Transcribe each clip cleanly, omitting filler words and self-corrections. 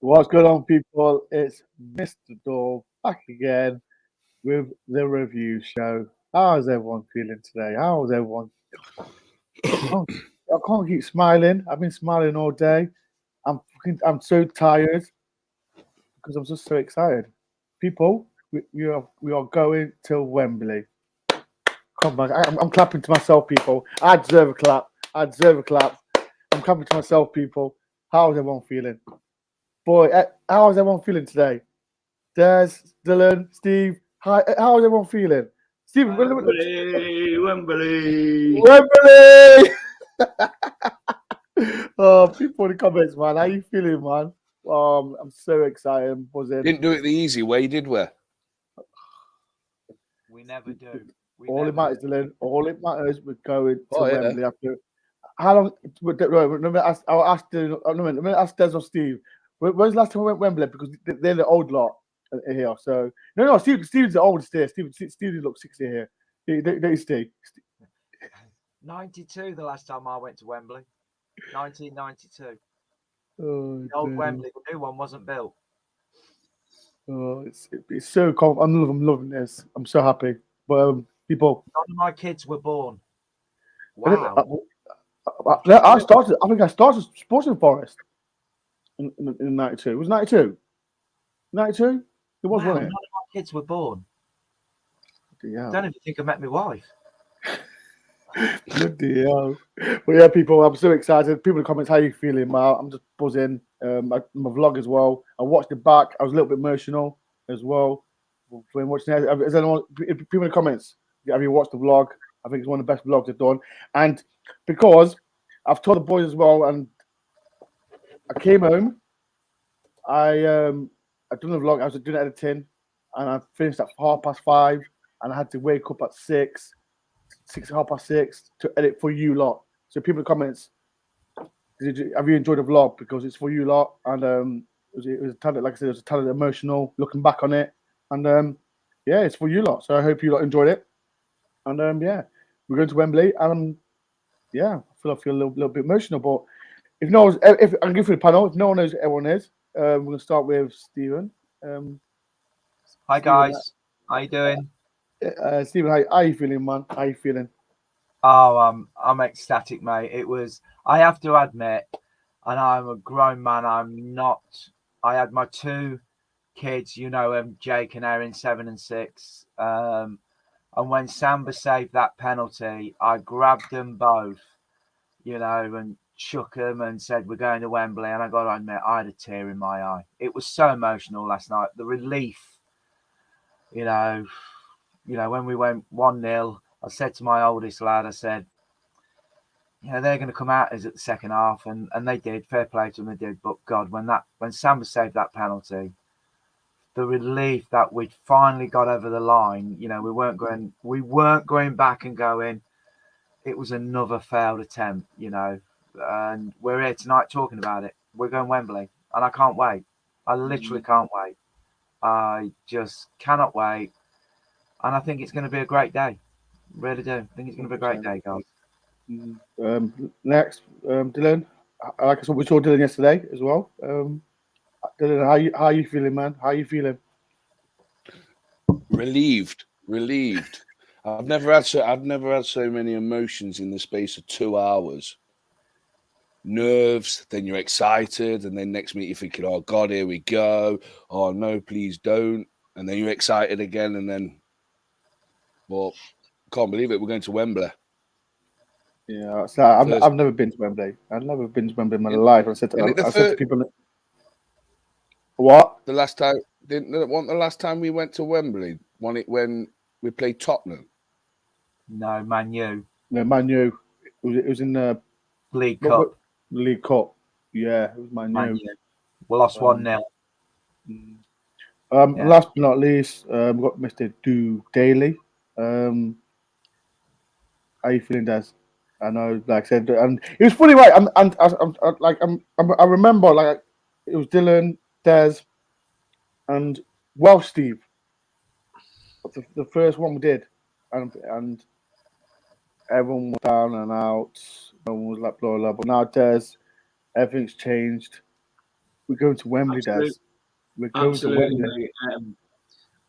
What's going on, people? It's Mr. Door back again with the review show. How's everyone feeling today? How's everyone? Can't, I can't keep smiling. I've been smiling all day. I'm so tired because I'm just so excited. People, we are going to Wembley. Come on, I'm clapping to myself, people. I deserve a clap. I deserve a clap. I'm clapping to myself, people. How's everyone feeling? Boy, how's everyone feeling today? Des, Dylan, Steve. Hi, how is everyone feeling? Steve, Wembley, Wembley. Wembley! Oh, people in the comments, man. How you feeling, man? I'm so excited. I'm buzzing. Didn't do it the easy way, did we? We never do. All it matters, Dylan. All it matters, we're going to Oh, yeah. Wembley after. How long? I'll ask Des or Steve. When's the last time we went to Wembley? Because they're the old lot here. So no, Steve's the oldest here. Steve looks 60 here. Don't you, Steve? 92, the last time I went to Wembley. 1992. Oh, The old dear. Wembley, the new one wasn't built. Oh, it's so cool. I'm loving this. I'm so happy. But people, None of my kids were born. I Wow. think I started Sporting Forest in '92. It was '92. '92. It was, Wow, wasn't none it? of my kids were born. Yeah. I don't even think I met my wife. Bloody hell. But yeah, people, I'm so excited. People in the comments, how you feeling, man? I'm just buzzing. My vlog as well. I watched it back. I was a little bit emotional as well when watching it. Is anyone, people in the comments, have you watched the vlog? I think it's one of the best vlogs I've done. And because I've told the boys as well, and I came home, I done the vlog, I was doing editing, and I finished at 5:30, and I had to wake up at 6:30 to edit for you lot. So people in the comments, have you enjoyed the vlog? Because it's for you lot, and it was a ton of, like I said, it was a ton of emotional looking back on it, and yeah, it's for you lot. So I hope you lot enjoyed it, and yeah, we're going to Wembley, and yeah, I feel a little bit emotional, but if no one's, if I can give you the panel, if no one knows who everyone is, we're going to start with Stephen. Hi, Stephen, guys. How you doing? Stephen, how are you feeling, man? How are you feeling? Oh, I'm ecstatic, mate. It was, I have to admit, and I'm a grown man, I'm not, I had my two kids, Jake and Erin, 7 and 6. And when Samba saved that penalty, I grabbed them both, and shook them and said, "We're going to Wembley." And I got to admit, I had a tear in my eye. It was so emotional last night. The relief, you know, when we went 1-0, I said to my oldest lad, I said, they're going to come out as at the second half, and they did. Fair play to them, they did. But God, when Samba saved that penalty, the relief that we'd finally got over the line, we weren't going back and going, it was another failed attempt, and we're here tonight talking about it. We're going Wembley, and I can't wait. I literally can't wait. I just cannot wait, and I think it's going to be a great day. Really do. I think it's going to be a great day, guys. Next, Dylan. Like I said, we saw Dylan yesterday as well. Dylan, how you feeling, man? How you feeling? Relieved. I've never had so many emotions in the space of 2 hours. Nerves, then you're excited, and then next minute you're thinking, "Oh God, here we go! Oh no, please don't!" And then you're excited again, and then, well, can't believe it. We're going to Wembley. Yeah, so I've never been to Wembley. I've never been to Wembley in my life. I said to people, what? The last time the last time we went to Wembley? When we played Tottenham. No, Man U. No, Man U. It was in the League Cup. League Cup. Yeah, it was Man U. We lost 1-0. Last but not least, we got Mr. Do Daly. How you feeling, Des? I know, like I said, and it was funny, right? I remember, like, it was Dylan, Des, and Welsh Steve. The first one we did, and everyone was down and out. No one was like blah blah. But now Des, everything's changed. We're going to Wembley, Des. We're going to Wembley.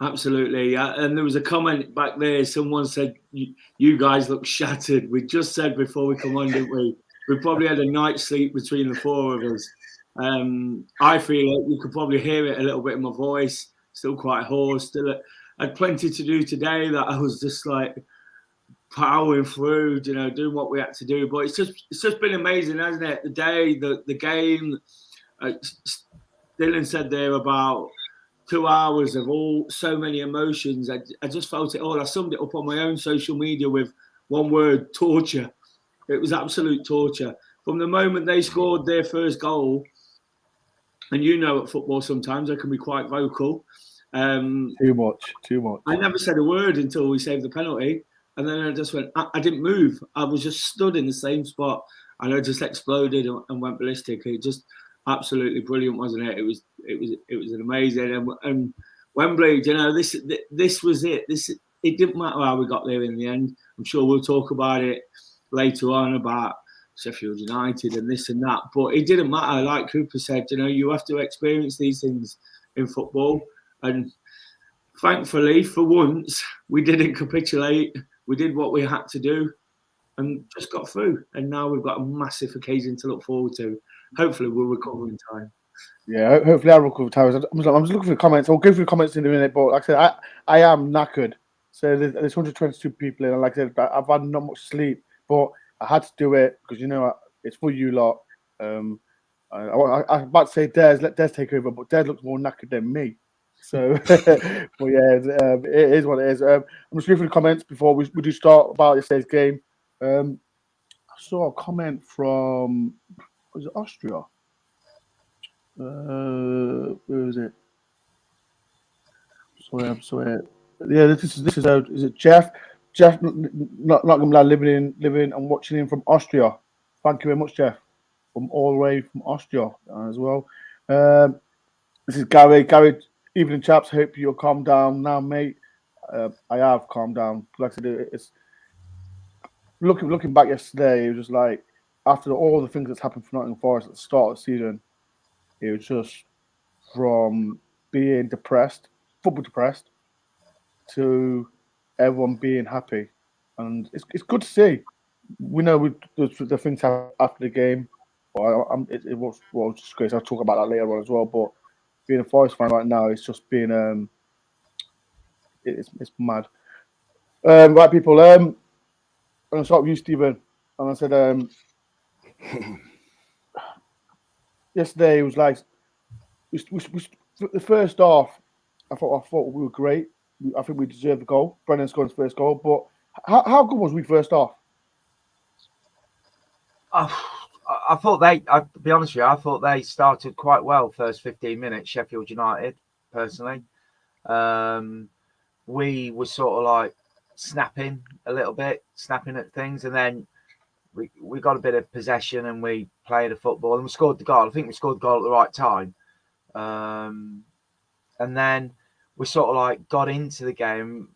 Absolutely. And there was a comment back there. Someone said, you guys look shattered. We just said before we come on, didn't we? We probably had a night's sleep between the four of us. I feel it. You could probably hear it a little bit in my voice. Still quite hoarse. Still had plenty to do today that I was just like powering through, doing what we had to do. But it's just been amazing, hasn't it? The day, the game. Dylan said there about 2 hours of so many emotions. I just felt it all. I summed it up on my own social media with one word: torture. It was absolute torture. From the moment they scored their first goal, and at football sometimes I can be quite vocal. Too much. I never said a word until we saved the penalty. And then I just went, I didn't move. I was just stood in the same spot, and I just exploded and went ballistic. It just absolutely brilliant, wasn't it? It was an amazing. And Wembley, this was it. It didn't matter how we got there in the end. I'm sure we'll talk about it later on about Sheffield United and this and that. But it didn't matter. Like Cooper said, you have to experience these things in football. And thankfully, for once, we didn't capitulate. We did what we had to do and just got through. And now we've got a massive occasion to look forward to. Hopefully, we'll recover in time. Yeah, hopefully I'll recover time. I'm just looking for comments. I'll go through comments in a minute. But like I said, I am knackered. So there's 122 people in. And like I said, I've had not much sleep. But I had to do it because, it's for you lot. I was about to say Des, let Des take over. But Des looks more knackered than me. So, but yeah, it is what it is. I'm just reading the comments before we do start about yesterday's game. I saw a comment from, was it Austria? Where is it? Sorry. Yeah, this is is it Jeff? Jeff, not living and watching in from Austria. Thank you very much, Jeff, from all the way from Austria as well. This is Gary. Evening, chaps. Hope you'll calm down now, mate. I have calmed down. Like I said, it's looking back yesterday. It was just like after all the things that's happened for Nottingham Forest at the start of the season, it was just from being football depressed, to everyone being happy, and it's good to see. We know the things happen after the game. Well, it was just great. I'll talk about that later on as well, but being a Forest fan right now, it's just been it's mad. Right, people. I'm gonna start with you, Stephen. And I said, yesterday it was like the first half. I thought we were great. I think we deserved the goal. Brennan scored his first goal, but how good was we first half? I thought to be honest with you, I thought they started quite well first 15 minutes, Sheffield United, personally. We were sort of like snapping a little bit, snapping at things, and then we got a bit of possession and we played a football and we scored the goal. I think we scored the goal at the right time. And then we sort of like got into the game,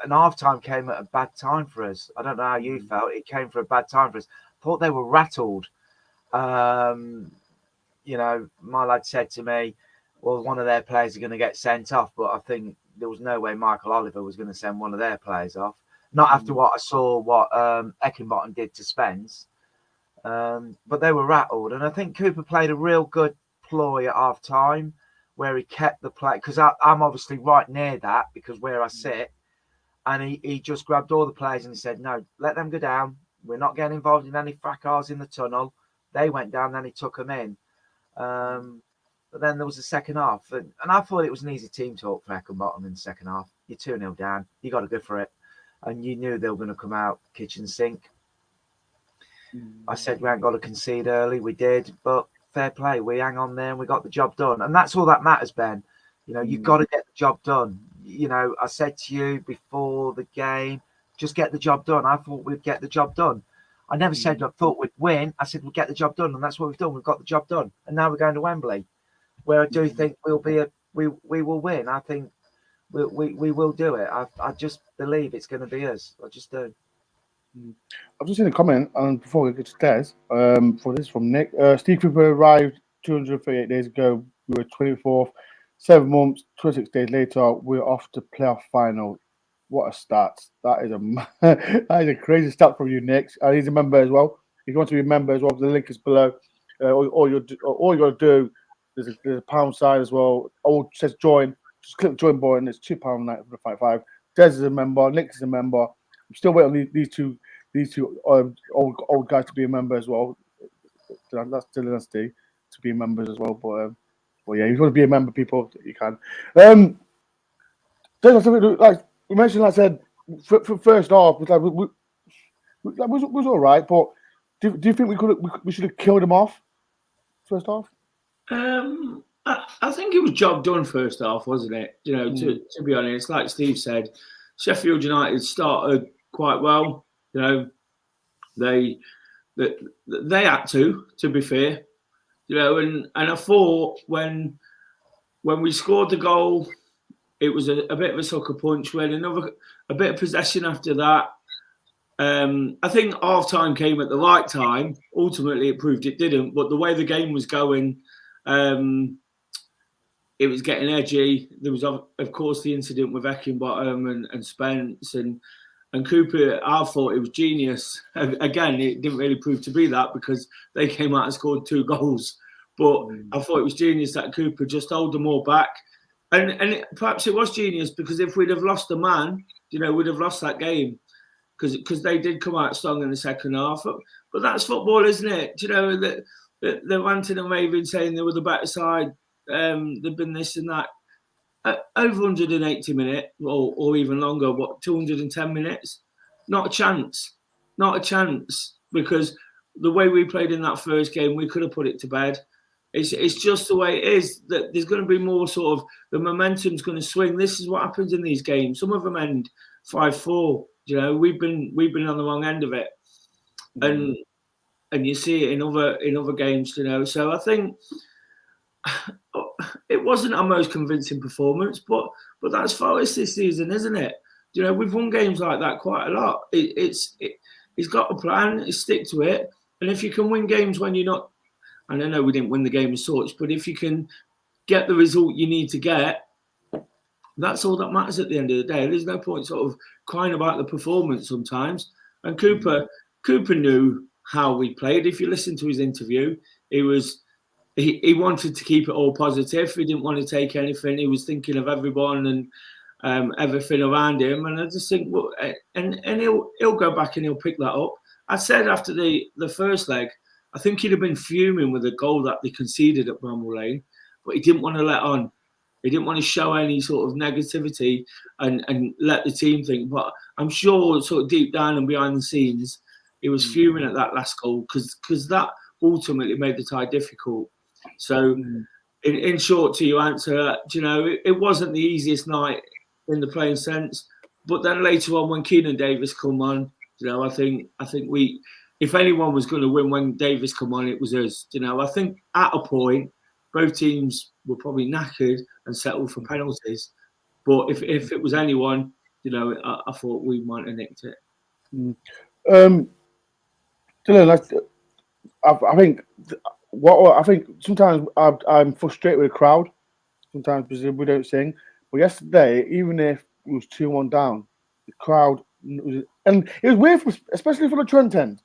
and half-time came at a bad time for us. I don't know how you felt. It came for a bad time for us. I thought they were rattled. My lad said to me, well, one of their players are going to get sent off, but I think there was no way Michael Oliver was going to send one of their players off. Not after what I saw what Eckenbottom did to Spence. But they were rattled. And I think Cooper played a real good ploy at half-time where he kept the play, because I'm obviously right near that because where I sit, and he just grabbed all the players and he said, no, let them go down. We're not getting involved in any fracas in the tunnel. They went down, then he took them in. But then there was the second half, and I thought it was an easy team talk for Eckenbottom in the second half. You're 2-0 down. You got to go for it. And you knew they were going to come out kitchen sink. I said we ain't got to concede early. We did, but fair play. We hang on there and we got the job done. And that's all that matters, Ben. You've got to get the job done. I said to you before the game, just get the job done. I thought we'd get the job done. I never said I thought we'd win. I said we'll get the job done, and that's what we've done. We've got the job done. And now we're going to Wembley, where I do think we will win. I think we will do it. I just believe it's going to be us. I just do. I've just seen a comment, and before we get to Des, for this from Nick, Steve Cooper arrived 238 days ago. we were 24th. 7 months, 26 days later, we're off to playoff final. What a start! That is that is a crazy start from you, Nick. And he's a member as well. If you want to be a member as well, the link is below. All you got to do, there's a pound sign as well. It says join. Just click the join button. It's £2.95. Des is a member. Nick is a member. I'm still waiting on these two old guys to be a member as well. That's still nasty to be members as well. But yeah, if you want to be a member, people, you can. Like we mentioned, like I said, for first half, was all right. But do you think we should have killed him off first half? I think it was job done first half, wasn't it? You know, to be honest, like Steve said, Sheffield United started quite well. You know, they had to be fair. You know, and I thought when we scored the goal, it was a bit of a sucker punch. We had a bit of possession after that. I think half time came at the right time. Ultimately, it proved it didn't. But the way the game was going, it was getting edgy. There was, of course, the incident with Eckenbottom and Spence and Cooper. I thought it was genius. Again, it didn't really prove to be that because they came out and scored 2 goals. But I thought it was genius that Cooper just held them all back. And perhaps it was genius because if we'd have lost a man, you know, we'd have lost that game because they did come out strong in the second half. But that's football, isn't it? You know, they're ranting and raving saying they were the better side. They've been this and that. Over 180 minutes or even longer, 210 minutes? Not a chance. Not a chance because the way we played in that first game, we could have put it to bed. It's just the way it is that there's going to be more sort of the momentum's going to swing. This is what happens in these games. Some of them end 5-4. You know, we've been on the wrong end of it, and you see it in other games. You know, so I think it wasn't our most convincing performance, but that's Forest this season, isn't it? You know, we've won games like that quite a lot. He's got a plan. Stick to it, and if you can win games when you're not. And I know we didn't win the game as such, but if you can get the result you need to get, that's all that matters at the end of the day. There's no point sort of crying about the performance sometimes. And Cooper knew how we played. If you listen to his interview, he wanted to keep it all positive. He didn't want to take anything. He was thinking of everyone and everything around him. And I just think, well, and he'll go back and he'll pick that up. I said after the first leg, I think he'd have been fuming with the goal that they conceded at Bramall Lane, but he didn't want to let on. He didn't want to show any sort of negativity and let the team think. But I'm sure sort of deep down and behind the scenes, he was fuming at that last goal because that ultimately made the tie difficult. So in short, to your answer, you know, it wasn't the easiest night in the playing sense. But then later on when Keenan Davis come on, you know, I think we... If anyone was going to win when Davis come on, it was us. You know, I think at a point, both teams were probably knackered and settled for penalties. But if it was anyone, you know, I thought we might have nicked it. Dylan, I think sometimes I'm frustrated with the crowd. Sometimes because we don't sing. But yesterday, even if it was 2-1 down, the crowd and it was weird, especially for the Trent end.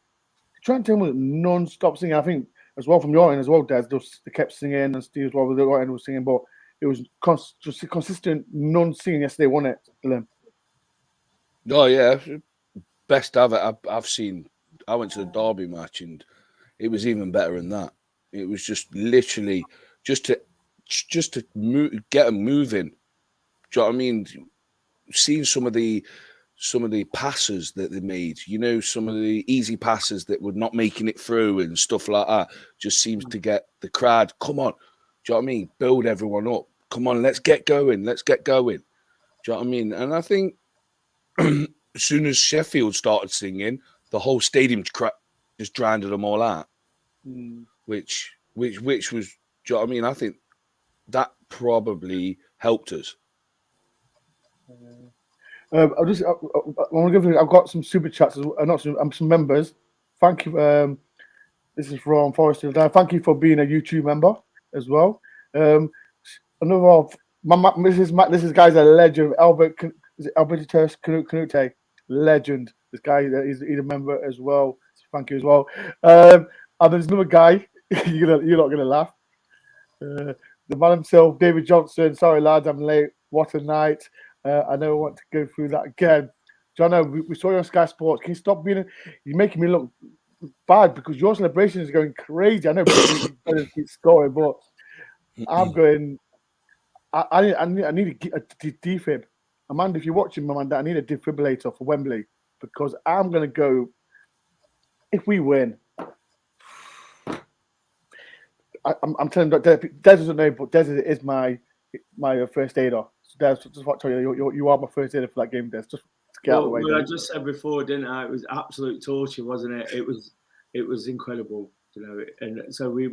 Trent end was non-stop singing. I think as well from your end as well, Des. They kept singing and Steve as well. The right end was singing, but it was just consistent non-singing yesterday, wasn't it, Dylan? Oh yeah, best I've seen. I went to the Derby match and it was even better than that. It was just literally just to get them moving. Do you know what I mean? Seeing some of the passes that they made, you know, some of the easy passes that were not making it through and stuff like that, just seems to get the crowd. Come on, do you know what I mean? Build everyone up. Come on, let's get going. Do you know what I mean? And I think as soon as Sheffield started singing, the whole stadium just drowned them all out. Which was, do you know what I mean? I think that probably helped us. I want to give. I've got some super chats, some members. Thank you. This is from Forest. Thank you for being a YouTube member as well. Another of this is guy's a legend. Albertus Canute, legend. This guy, he's a member as well. Thank you as well. And there's another guy. You're not gonna laugh. The man himself, David Johnson. Sorry, lads, I'm late. What a night. I never want to go through that again. Jono, we saw you on Sky Sports. Can you stop being? You're making me look bad because your celebration is going crazy. I know better keep scoring, but I'm going. I need a defib. Amanda, if you're watching, Amanda, I need a defibrillator for Wembley because I'm going to go. If we win, I'm telling Des doesn't know, but Des is my first aider. So Des, just want to tell you, you are my first aider for that game, Des. Just to get out of the way. Well, I just said before, didn't I? It was absolute torture, wasn't it? It was incredible, you know. And so we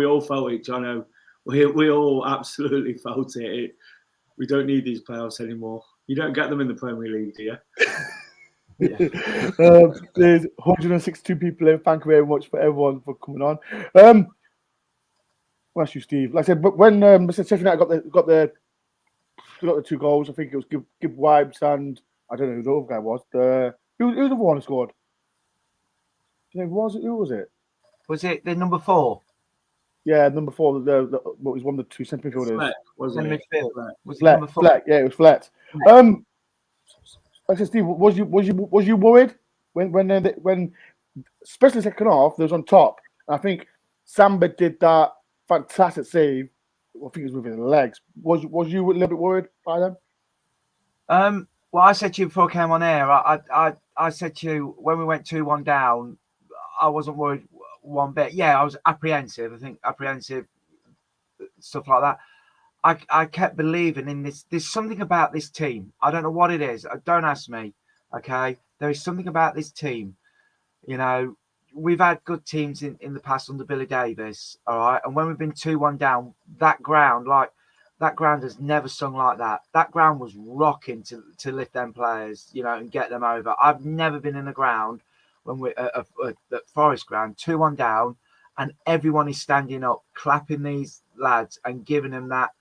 all felt it, Jono. We all absolutely felt it. We don't need these playoffs anymore. You don't get them in the Premier League, do you? There's 162 people in. Thank you very much for everyone for coming on. Bless you, Steve. Like I said, but when Mr. Sheffield United got the 2 goals, I think it was Gib Wipes and I don't know who the other guy was. Who the other one who scored? Who was it? Was it the number 4? Yeah, number 4. What was one of the 2 centre midfielders? Fleck, wasn't it? Was it number 4? Fleck. Yeah, it was Fleck. Like I said, Steve, was you worried when especially second half, they was on top. And I think Samba did that fantastic save. I think it was with his legs. Was you a little bit worried by them? Well, I said to you before I came on air. I said to you when we went 2-1 down, I wasn't worried one bit. Yeah, I was apprehensive. I think apprehensive stuff like that. I kept believing in this. There's something about this team. I don't know what it is. Don't ask me. Okay, there is something about this team. You know, we've had good teams in the past under Billy Davis. All right, and when we've been 2-1 down, that ground has never sung like that. That ground was rocking to lift them players, you know, and get them over. I've never been in a ground when we're at Forest ground, 2-1 down, and everyone is standing up, clapping these lads and giving them that.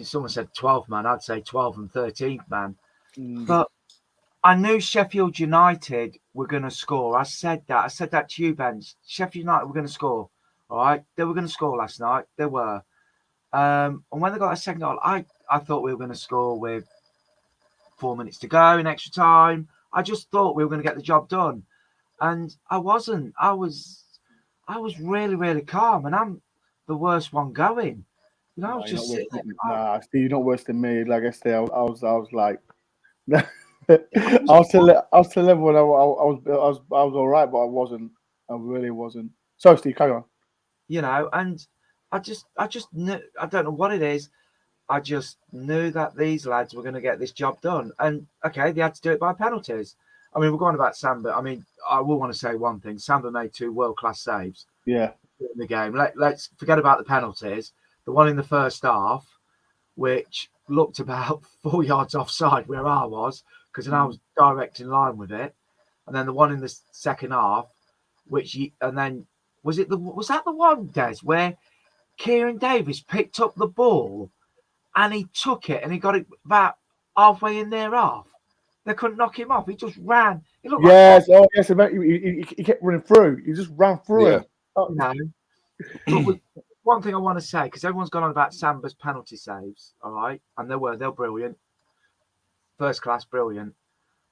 Someone said 12 man, I'd say 12 and 13th man. But I knew Sheffield United were going to score. I said that to you, Ben. Sheffield United were going to score. All right, they were going to score last night. They were. And when they got a second goal, I thought we were going to score with 4 minutes to go in extra time. I just thought we were going to get the job done, and I wasn't. I was really, really calm, and I'm the worst one going. You know, I was just sitting there. Nah, Steve, you're not worse than me. Like I say, I was like, I was still everyone. I was all right, but I wasn't. I really wasn't. Sorry, Steve, carry on. You know, and I just knew. I don't know what it is. I just knew that these lads were going to get this job done, and okay, they had to do it by penalties. I mean, we're going about Samba. I mean, I will want to say one thing: Samba made 2 world-class saves. Yeah, in the game. Let's forget about the penalties. The one in the first half, which looked about 4 yards offside where I was, because I was direct in line with it, and then the one in the second half, was that the one, Des, where Kieran Davis picked up the ball and he took it and he got it about halfway in their half. They couldn't knock him off. He just ran. He looked yes, he kept running through. He just ran through him. Oh, no. But one thing I want to say, because everyone's gone on about Samba's penalty saves, all right, and they're brilliant, first class, brilliant.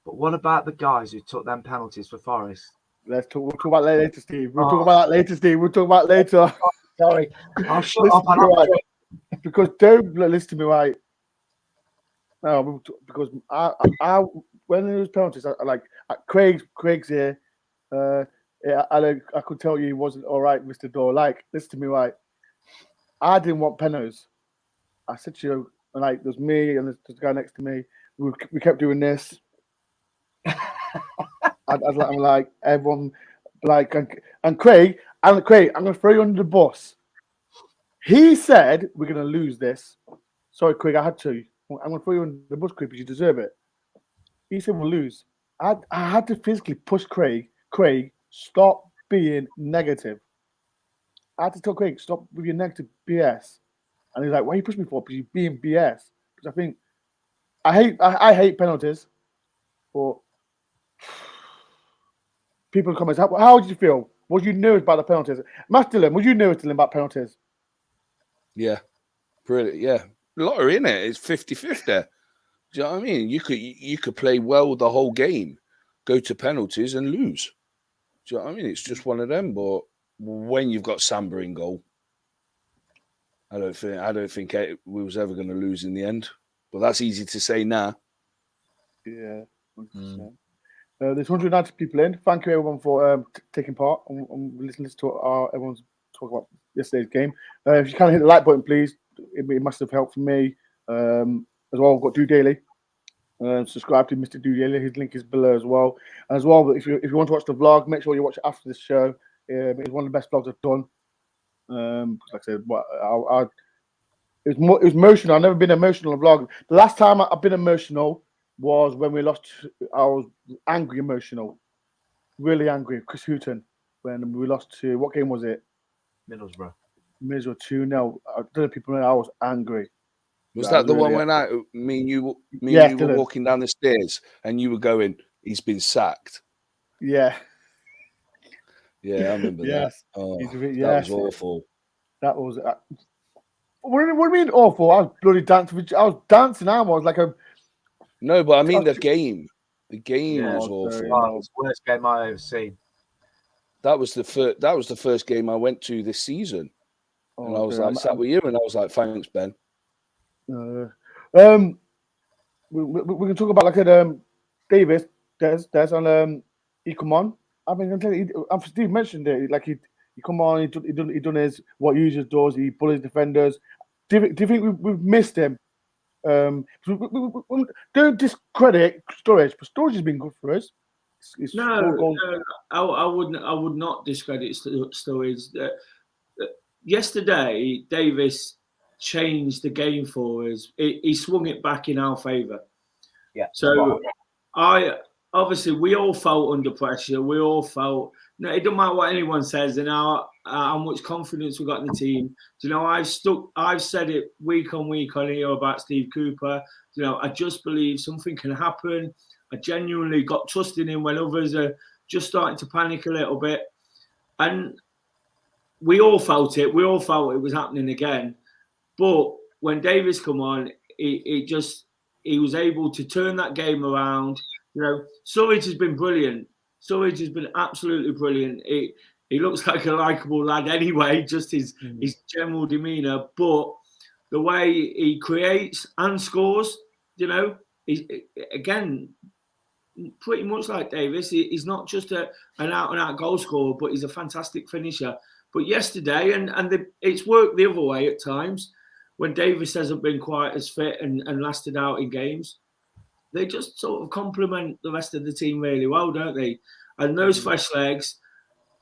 But what about the guys who took them penalties for Forest? We'll talk about that later, Steve. We'll talk about that later. Sorry, I'll shut up. Right. Because don't listen to me, right? No, because I when there was penalties, I like Craig's here. I could tell you he wasn't all right, Mr. Dore. Like, listen to me, right? I didn't want penalties. I said to you, like, there's me and there's the guy next to me. We kept doing this. I'm like everyone, like, and Craig, I'm gonna throw you under the bus. He said we're gonna lose this. Sorry, Craig, I had to. I'm gonna throw you under the bus, Craig, because you deserve it. He said we'll lose. I had to physically push Craig. Craig, stop being negative. I had to tell Craig, stop with your negative BS. And he's like, "Why are you pushing me for?" Because you're being BS. Because I think I hate penalties, but people in comments, how did you feel? What you knew about the penalties? Matt Dillon, what you knew about penalties? Yeah, brilliant. Yeah, lottery in it. It's 50-50. Do you know what I mean? You could play well the whole game, go to penalties and lose. Do you know what I mean? It's just one of them. But when you've got Samba in goal, I don't think we was ever going to lose in the end. But that's easy to say now. Yeah. There's 190 people in. Thank you everyone for taking part and listening to everyone's talk about yesterday's game. If you can hit the like button, please. It must have helped for me. As well, I've got Do Daily. Subscribe to Mr. Do Daily. His link is below as well. And as well, if you want to watch the vlog, make sure you watch it after this show. It's one of the best vlogs I've done. Like I said, it was emotional. I've never been emotional on a vlog. The last time I've been emotional was when we lost. I was angry, emotional, really angry. Chris Hooton, when we lost to, what game was it? Middlesbrough 2-0. I don't know if people know, I was angry. Was that the one when me and you were walking down the stairs and you were going, "He's been sacked"? Yeah. Yeah, I remember that. Oh, that was awful. That was. What do you mean awful? I was bloody dancing. I was dancing. I was like a. No, but I mean the game. The game was awful. Oh, it was the worst game I ever seen. That was the first game I went to this season, and I was sat with you, and I was like, "Thanks, Ben." We can talk about like Davis, Des, and he come on. I mean, Steve mentioned it. Like he come on. He done his what he usually does. He bullies defenders. Do you think we've missed him? We don't discredit Sturridge, but Sturridge has been good for us. No, I would not discredit Sturridge. Yesterday, Davis changed the game for us. He swung it back in our favour. Yeah. So obviously we all felt under pressure. We all felt. No, it doesn't matter what anyone says and how much confidence we got in the team. You know, I've said it week on here about Steve Cooper. You know, I just believe something can happen. I genuinely got trust in him when others are just starting to panic a little bit. And we all felt it. We all felt it was happening again. But when Davis come on, he was able to turn that game around. You know, Surridge has been brilliant. Surridge has been absolutely brilliant. He looks like a likeable lad anyway, just his general demeanour. But the way he creates and scores, you know, again, pretty much like Davis. He's not just an out-and-out goal scorer, but he's a fantastic finisher. But yesterday, it's worked the other way at times, when Davis hasn't been quite as fit and lasted out in games, they just sort of complement the rest of the team really well, don't they? And those fresh legs,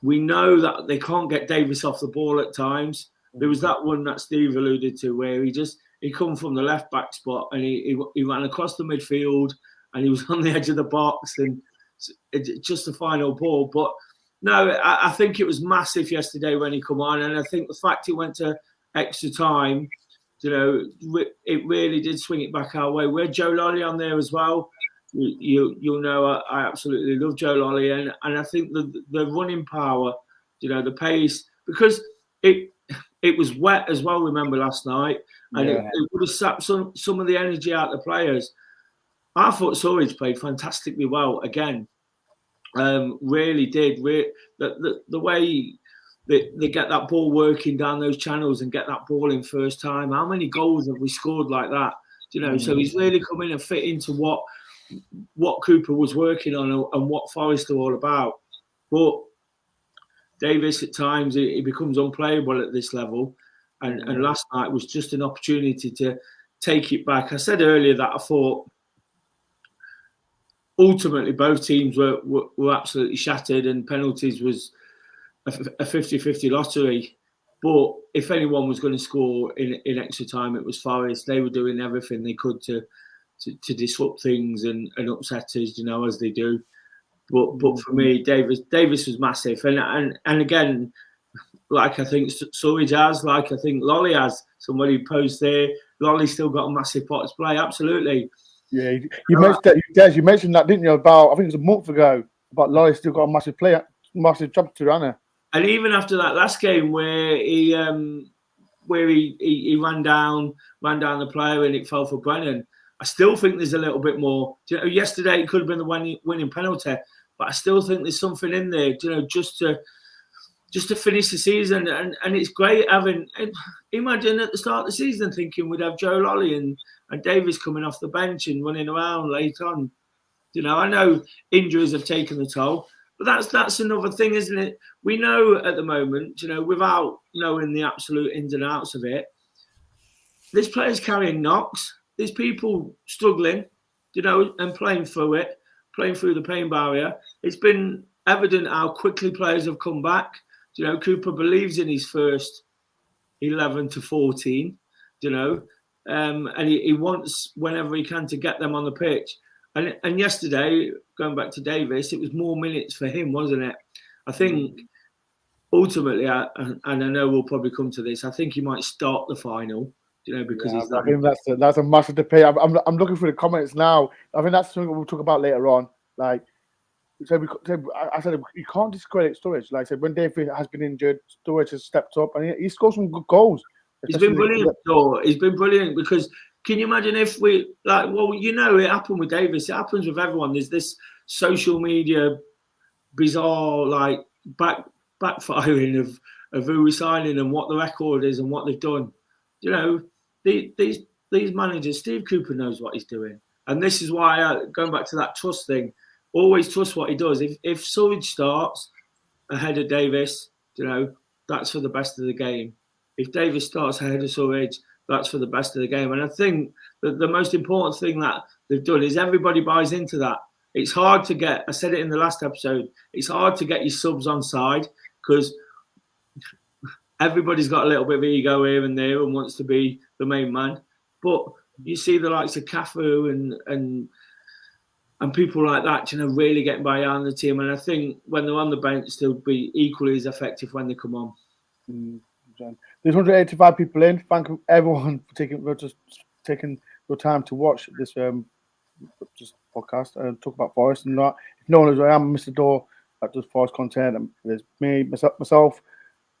we know that they can't get Davis off the ball at times. There was that one that Steve alluded to where he come from the left back spot and he ran across the midfield and he was on the edge of the box and just the final ball. But no, I think it was massive yesterday when he come on, and I think the fact he went to extra time, you know, it really did swing it back our way. We had Joe Lolly on there as well. You'll know I absolutely love Joe Lolly, and I think the running power, you know, the pace, because it was wet as well. Remember last night, and it would have sapped some of the energy out of the players. I thought Surridge played fantastically well again. Really did. The way they get that ball working down those channels and get that ball in first time. How many goals have we scored like that? You know, so he's really come in and fit into what Cooper was working on and what Forest are all about. But Davis at times he becomes unplayable at this level, and last night was just an opportunity to take it back. I said earlier that I thought ultimately both teams were absolutely shattered, and penalties was a 50-50 lottery. But if anyone was going to score in extra time, it was Forest. They were doing everything they could to disrupt things and upset us, you know, as they do. But for me, Davis was massive, and again, like I think Surridge has, like I think Lolly has. Somebody posed there. Lolly's still got a massive pot to play. Absolutely. Yeah, you mentioned that. Des, you mentioned that, didn't you? About I think it was a month ago. About Lolly still got a massive job to do, hasn't he? And even after that last game where he ran down the player and it fell for Brennan, I still think there's a little bit more. You know, yesterday it could have been the winning penalty, but I still think there's something in there. You know, just to finish the season, and it's great having. Imagine at the start of the season thinking we'd have Joe Lolly and Davis coming off the bench and running around late on. You know, I know injuries have taken the toll, but that's another thing, isn't it? We know at the moment, you know, without knowing the absolute ins and outs of it, there's players carrying knocks. There's people struggling, you know, and playing through the pain barrier. It's been evident how quickly players have come back. You know, Cooper believes in his first 11 to 14, you know, and he wants whenever he can to get them on the pitch. And yesterday, going back to Davis, it was more minutes for him, wasn't it? I think ultimately, and I know we'll probably come to this, I think he might start the final, you know, because he's I think that's a massive debate. I'm looking through the comments now. I think that's something we'll talk about later on. Like, I said you can't discredit Sturridge. Like I said, when David has been injured, Sturridge has stepped up and he scored some good goals. He's been brilliant, though. He's been brilliant because can you imagine if we you know, it happened with Davis. It happens with everyone. There's this social media bizarre like backfiring of who we're signing and what the record is and what they've done. You know, these managers, Steve Cooper knows what he's doing, and this is why going back to that trust thing. Always trust what he does. If Surridge starts ahead of Davis, you know, that's for the best of the game. If Davis starts ahead of Surridge, that's for the best of the game. And I think that the most important thing that they've done is everybody buys into that. It's hard to get, I said it in the last episode, it's hard to get your subs on side because everybody's got a little bit of ego here and there and wants to be the main man. But you see the likes of Cafu and people like that, you know, really getting behind the team. And I think when they're on the bench, they'll be equally as effective when they come on. There's 185 people in. Thank you everyone for taking your time to watch this podcast and talk about Forest and that. If no one knows who I am, Mr. Dore that does Forest content. And there's me, myself,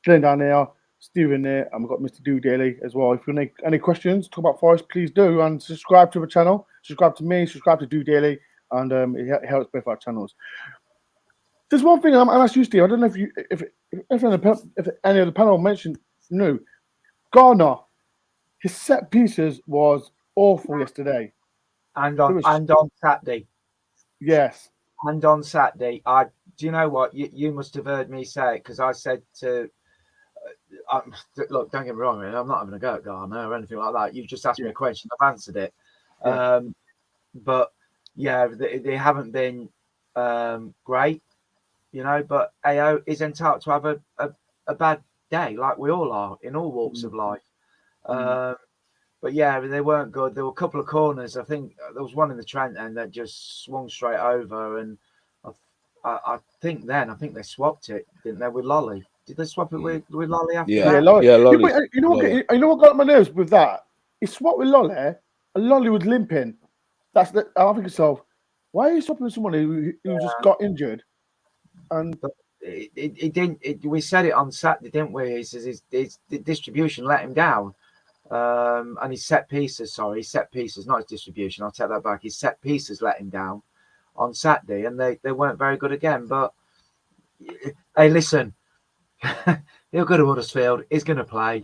Glenn down there, Stephen there, and we've got Mr. Do Daily as well. If you have any questions, talk about Forest, please do. And subscribe to the channel, subscribe to me, subscribe to Do Daily. And it helps both our channels. There's one thing I'm asking you, Steve. I don't know if any of the panel mentioned. No, Garner, his set pieces was awful yesterday. And on Saturday. Yes. And on Saturday, do you know what? You must have heard me say it because I said to look, don't get me wrong, I'm not having a go at Garner or anything like that. You've just asked me a question, I've answered it. Yeah. But yeah, they haven't been great, you know. But AO is entitled to have a bad day, like we all are in all walks of life. But yeah, they weren't good. There were a couple of corners. I think there was one in the Trent end that just swung straight over, and I think they swapped it, didn't they, with Lolly? Did they swap it with Lolly after that? Lolly. Yeah, Lolly. You know what got my nerves with that? He swapped with Lolly, and Lolly was limping. I think myself, why are you swapping with someone who just got injured? And it didn't. We said it on Saturday, didn't we? He says his distribution let him down, and his set pieces, not his distribution. I'll take that back. His set pieces let him down on Saturday, and they weren't very good again. But hey, listen, he'll go to Huddersfield. He's going to play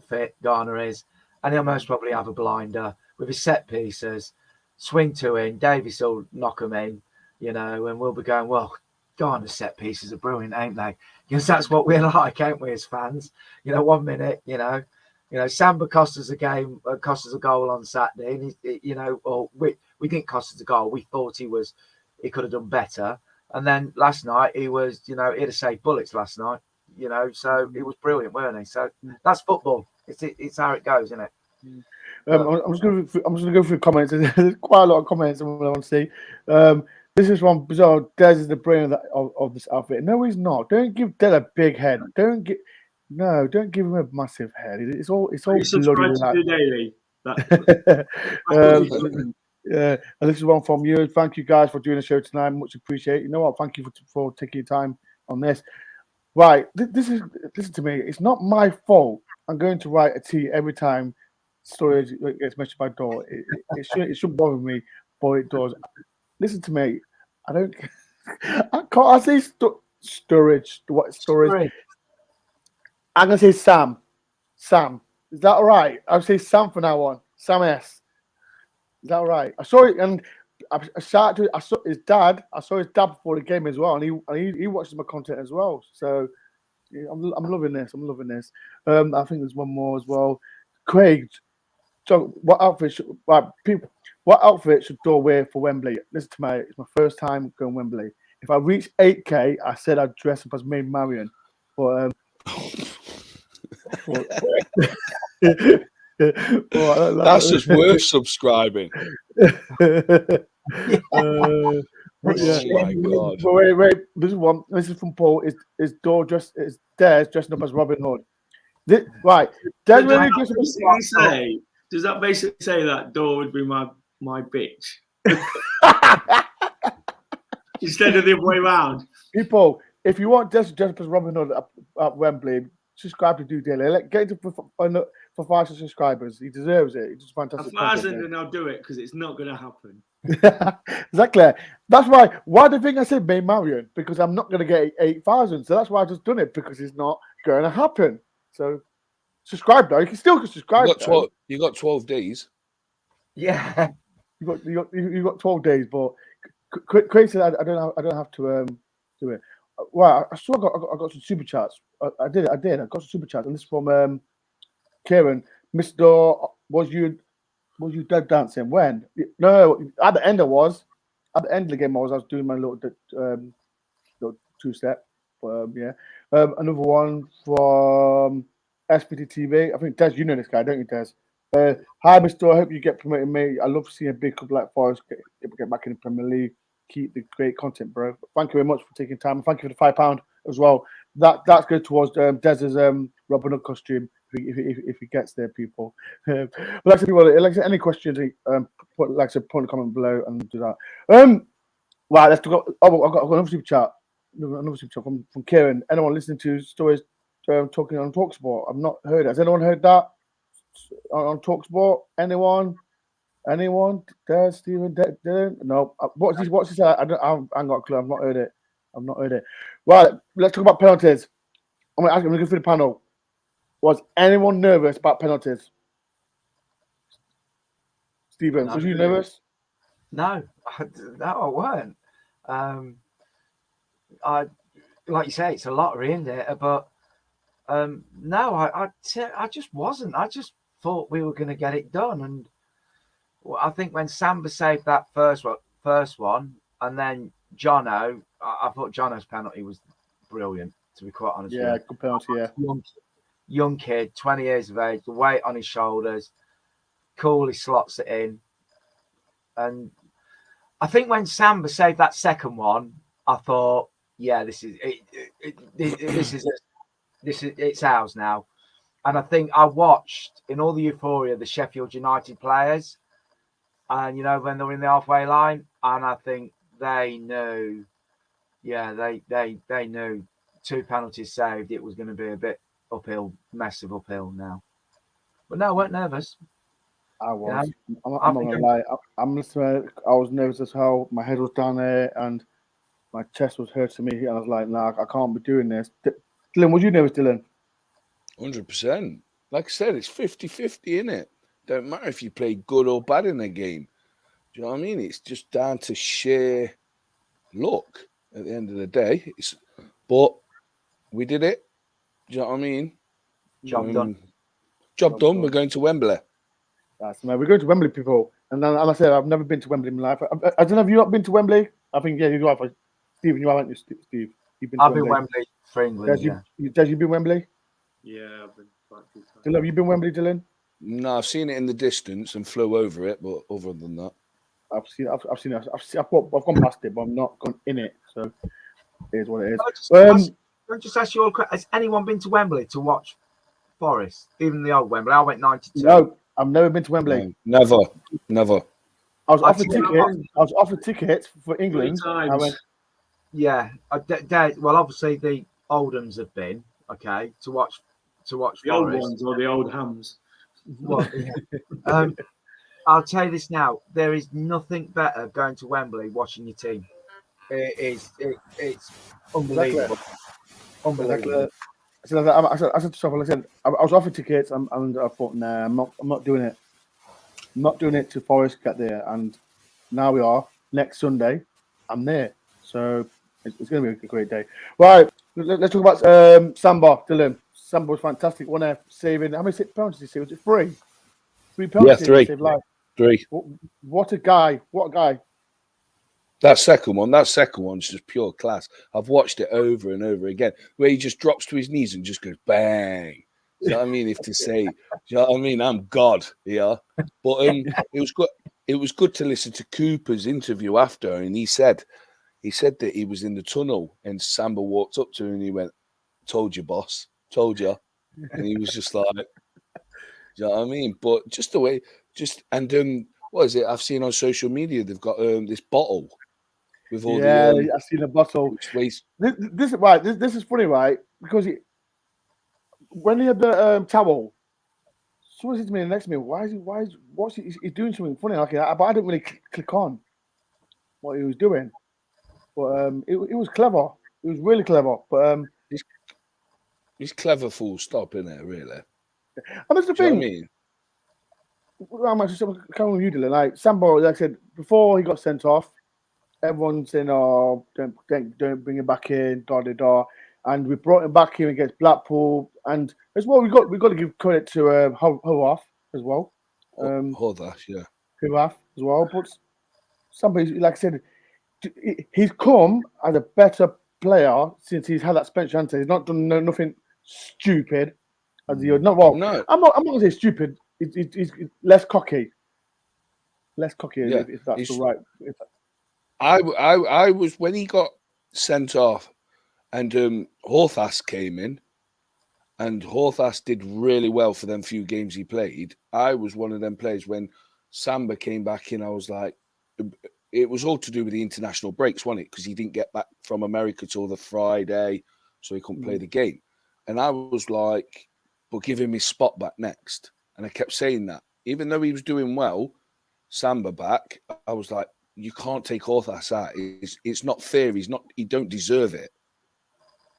fit. Garner is, and he'll most probably have a blinder with his set pieces. Swing two in, Davis will knock them in, you know, and we'll be going, well, Garner's set pieces are brilliant, ain't they? Because that's what we're like, ain't we, as fans? You know, 1 minute, you know, Samba cost us a game, cost us a goal on Saturday, and you know, or we didn't cost us a goal. We thought he could have done better. And then last night he was, you know, he'd have saved bullets last night, you know, so it was brilliant, weren't he? So that's football. It's how it goes, isn't it? I'm just going to go through comments. There's quite a lot of comments I want to see. This is one bizarre. Des is the brain of this outfit. No, he's not. Don't give Des a big head. No, don't give him a massive head. It's all You bloody subscribe to like. Do Daily. That's what he's doing. Yeah, and this is one from you. Thank you guys for doing the show tonight. Much appreciated. You know what? Thank you for taking your time on this. Right, this is listen to me. It's not my fault. I'm going to write a T every time storage gets mentioned by door. It shouldn't bother me, but it does. Listen to me. I don't. I can't. I say storage. What storage? Sorry. I'm gonna say Sam. Sam. Is that all right? I'll say Sam from now on. Sam S. Is that all right? I saw it and I shouted to. I saw his dad. I saw his dad before the game as well, and he watches my content as well. So yeah, I'm loving this. I'm loving this. I think there's one more as well. Craig, so what outfit should people? What outfit should Dor wear for Wembley? Listen to me. It's my first time going Wembley. If I reach 8K, I said I'd dress up as Maid Marian, but That's just worth subscribing. But Oh yeah. my God. But wait. This is one. This is from Paul. Is Dor dressed? Is Des dressing up as Robin Hood? Right. Des really dressed up as Does that basically say that Dor would be my bitch instead of the other way around? People, if you want Des to dress up as Robin Hood at Wembley, subscribe to Do Daily. Get into for 5 subscribers. He deserves it. He's just fantastic. 1,000 and I'll do it because it's not going to happen. Exactly. That's why. Why do you think I said Maid Marian? Because I'm not going to get 8,000. So that's why I just done it because it's not going to happen. So subscribe though. You can still subscribe. You got 12 days. Yeah. You got 12 days, but crazy. I don't have to do it. Well, I saw I got some super chats. I did. I got some super chats, and this is from Kieran. Mr. Was you dead dancing? When? No, at the end I was. At the end of the game, I was doing my little 2-step. Yeah. Another one from SPT TV. I think Des, you know this guy, don't you, Des? Hi, Mr. I hope you get promoted, mate. I love seeing a big club like Forest get back in the Premier League. Keep the great content, bro. Thank you very much for taking time. And thank you for the £5 as well. That's good towards Des's Robin Hood costume if he gets there, people. But like I said, people, like I said, any questions, put a comment below and do that. Right, let's go. Oh, I've got another super chat. Another super chat from Kieran. Anyone listening to stories talking on TalkSport? I've not heard it. Has anyone heard that on TalkSport? Anyone? There, Stephen? No. What's this? I haven't got a clue. I've not heard it. Right, let's talk about penalties. I'm gonna go through the panel. Was anyone nervous about penalties? Stephen, was you nervous? No, I weren't. I like you say, it's a lottery, isn't it? But no, I just wasn't. I just thought we were going to get it done, and I think when Samba saved that first one, and then Jono, I thought Jono's penalty was brilliant. To be quite honest, yeah, good penalty. Yeah, young kid, 20 years of age, the weight on his shoulders, cool. He slots it in, and I think when Samba saved that second one, I thought, yeah, this is it's ours now. And I think I watched in all the euphoria the Sheffield United players, and when they were in the halfway line, and I think they knew, they knew 2 penalties saved, it was going to be a bit uphill, massive uphill now. But no, I weren't nervous. I was. I'm not gonna lie. I'm listening. I was nervous as hell. My head was down there, and my chest was hurting me. And I was like, "Nah, I can't be doing this." Dylan, was you nervous, Dylan? 100%. Like I said, it's 50-50, innit? Don't matter if you play good or bad in a game. Do you know what I mean? It's just down to sheer luck at the end of the day. But we did it. Do you know what I mean? Job done. Job done. We're going to Wembley. That's man. We're going to Wembley, people. And then, as I said, I've never been to Wembley in my life. I don't know if you've not been to Wembley. I think, yeah, you have. Stephen, you haven't, Steve? I've been Wembley for England. Des, you been Wembley? Yeah, I've been quite a few times. Dylan, have you been Wembley, Dylan? No, I've seen it in the distance and flew over it, but other than that, I've seen it. I've gone past it, but I'm not gone in it. So it is what it is. Can I just ask you all? Has anyone been to Wembley to watch Forest? Even the old Wembley. I went 92. No, I've never been to Wembley. No, never. I was offered I've tickets. I was offered tickets for 3 England. I times. went. Yeah, well, obviously the old ones have been okay to watch The old Forest. ones or the old hams. Well, yeah. I'll tell you this now: there is nothing better going to Wembley watching your team. It's unbelievable. Unbelievable. So I said to someone, listen, I was offered tickets, and I thought, nah, I'm not doing it. I'm not doing it to Forest get there, and now we are. Next Sunday, I'm there, so it's going to be a great day. Right, let's talk about Samba, Dylan. Samba was fantastic. One there saving. How many penalties did he save? Was it 3? 3 penalties. Yeah, 3. Saved life. 3. What a guy! What a guy! That second one's just pure class. I've watched it over and over again, where he just drops to his knees and just goes bang. Do you know what I mean? If to say, do you know what I mean? I'm God, yeah. But it was good. It was good to listen to Cooper's interview after, and he said that he was in the tunnel and Samba walked up to him and he went, "Told you, boss. Told you." And he was just like, do you know what I mean? But just the way, what is it? I've seen on social media they've got this bottle with all the. I've seen the bottle. This is funny, right? Because when he had the towel, someone said to me next to me, what's he's doing something funny like that? But I didn't really click on what he was doing. But it was clever. It was really clever. But he's clever, full stop, isn't it? Really. And that's the thing. I mean, I'm coming with you, Dylan. Like Samba, like I said before, he got sent off. Everyone's saying, "Oh, don't bring him back in." And we brought him back here against Blackpool, and as well, we got to give credit to Hoaf as well. Hoaf, yeah. Hoaf as well, but somebody, like I said, he's come as a better player since he's had that suspension. He's not done nothing stupid. As you're not well. No, I'm not gonna say stupid. He's less cocky. Less cocky, yeah, if that's the right. I was when he got sent off, and Horthas came in, and Horthas did really well for them few games he played. I was one of them players when Samba came back in. I was like, it was all to do with the international breaks, wasn't it? Because he didn't get back from America till the Friday, so he couldn't play the game. And I was like, but give him his spot back next. And I kept saying that. Even though he was doing well, Samba back, I was like, you can't take Horthas out. It's not fair. He don't deserve it.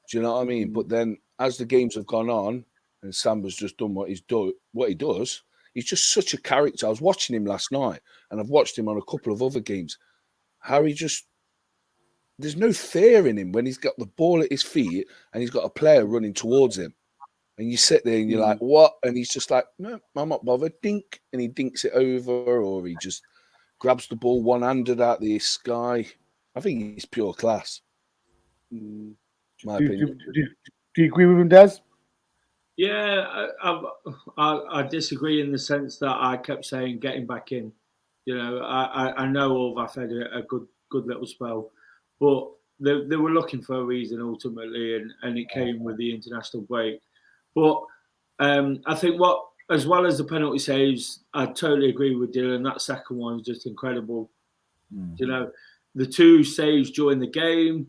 Do you know what I mean? But then as the games have gone on and Samba's just done what he does, he's just such a character. I was watching him last night and I've watched him on a couple of other games. There's no fear in him when he's got the ball at his feet and he's got a player running towards him. And you sit there and you're like, what? And he's just like, no, I'm not bothered. Dink. And he dinks it over, or he just grabs the ball one-handed out the sky. I think he's pure class. My opinion. Do you agree with him, Des? Yeah, I disagree in the sense that I kept saying getting back in. You know, I know I've had a good little spell, but they were looking for a reason ultimately, and it came with the international break. But I think as well as the penalty saves, I totally agree with Dylan. That second one is just incredible. You know, the 2 saves during the game,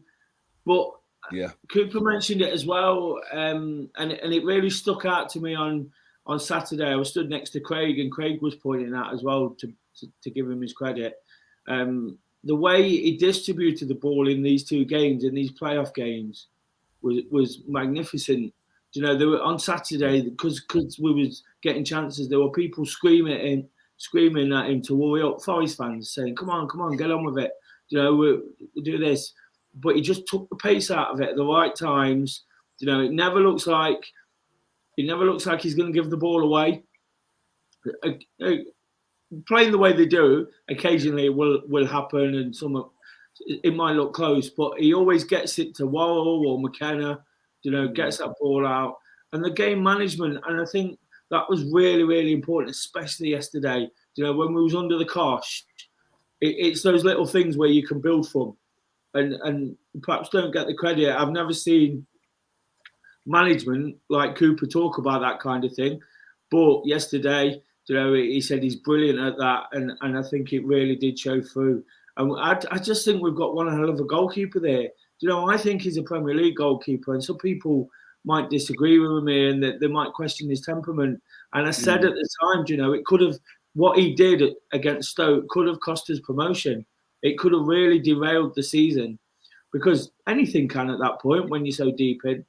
but yeah, Cooper mentioned it as well, and it really stuck out to me on Saturday. I was stood next to Craig, and Craig was pointing out as well to give him his credit. The way he distributed the ball in these 2 games, in these playoff games, was magnificent. You know, they were on Saturday because we was getting chances. There were people screaming at him to worry up. Forest fans saying, "Come on, get on with it." You know, we do this, but he just took the pace out of it at the right times. You know, it never looks like he's going to give the ball away. Playing the way they do, occasionally it will happen, and it might look close, but he always gets it to Worrell or McKenna. You know, gets that ball out, and the game management. And I think that was really, really important, especially yesterday. You know, when we was under the cosh, it's those little things where you can build from, and perhaps don't get the credit. I've never seen management like Cooper talk about that kind of thing. But yesterday, he said he's brilliant at that, and I think it really did show through. And I just think we've got one hell of a goalkeeper there. I think he's a Premier League goalkeeper, and some people might disagree with me and that they might question his temperament. And I said at the time, it could have, what he did against Stoke could have cost us promotion. It could have really derailed the season, because anything can at that point when you're so deep in.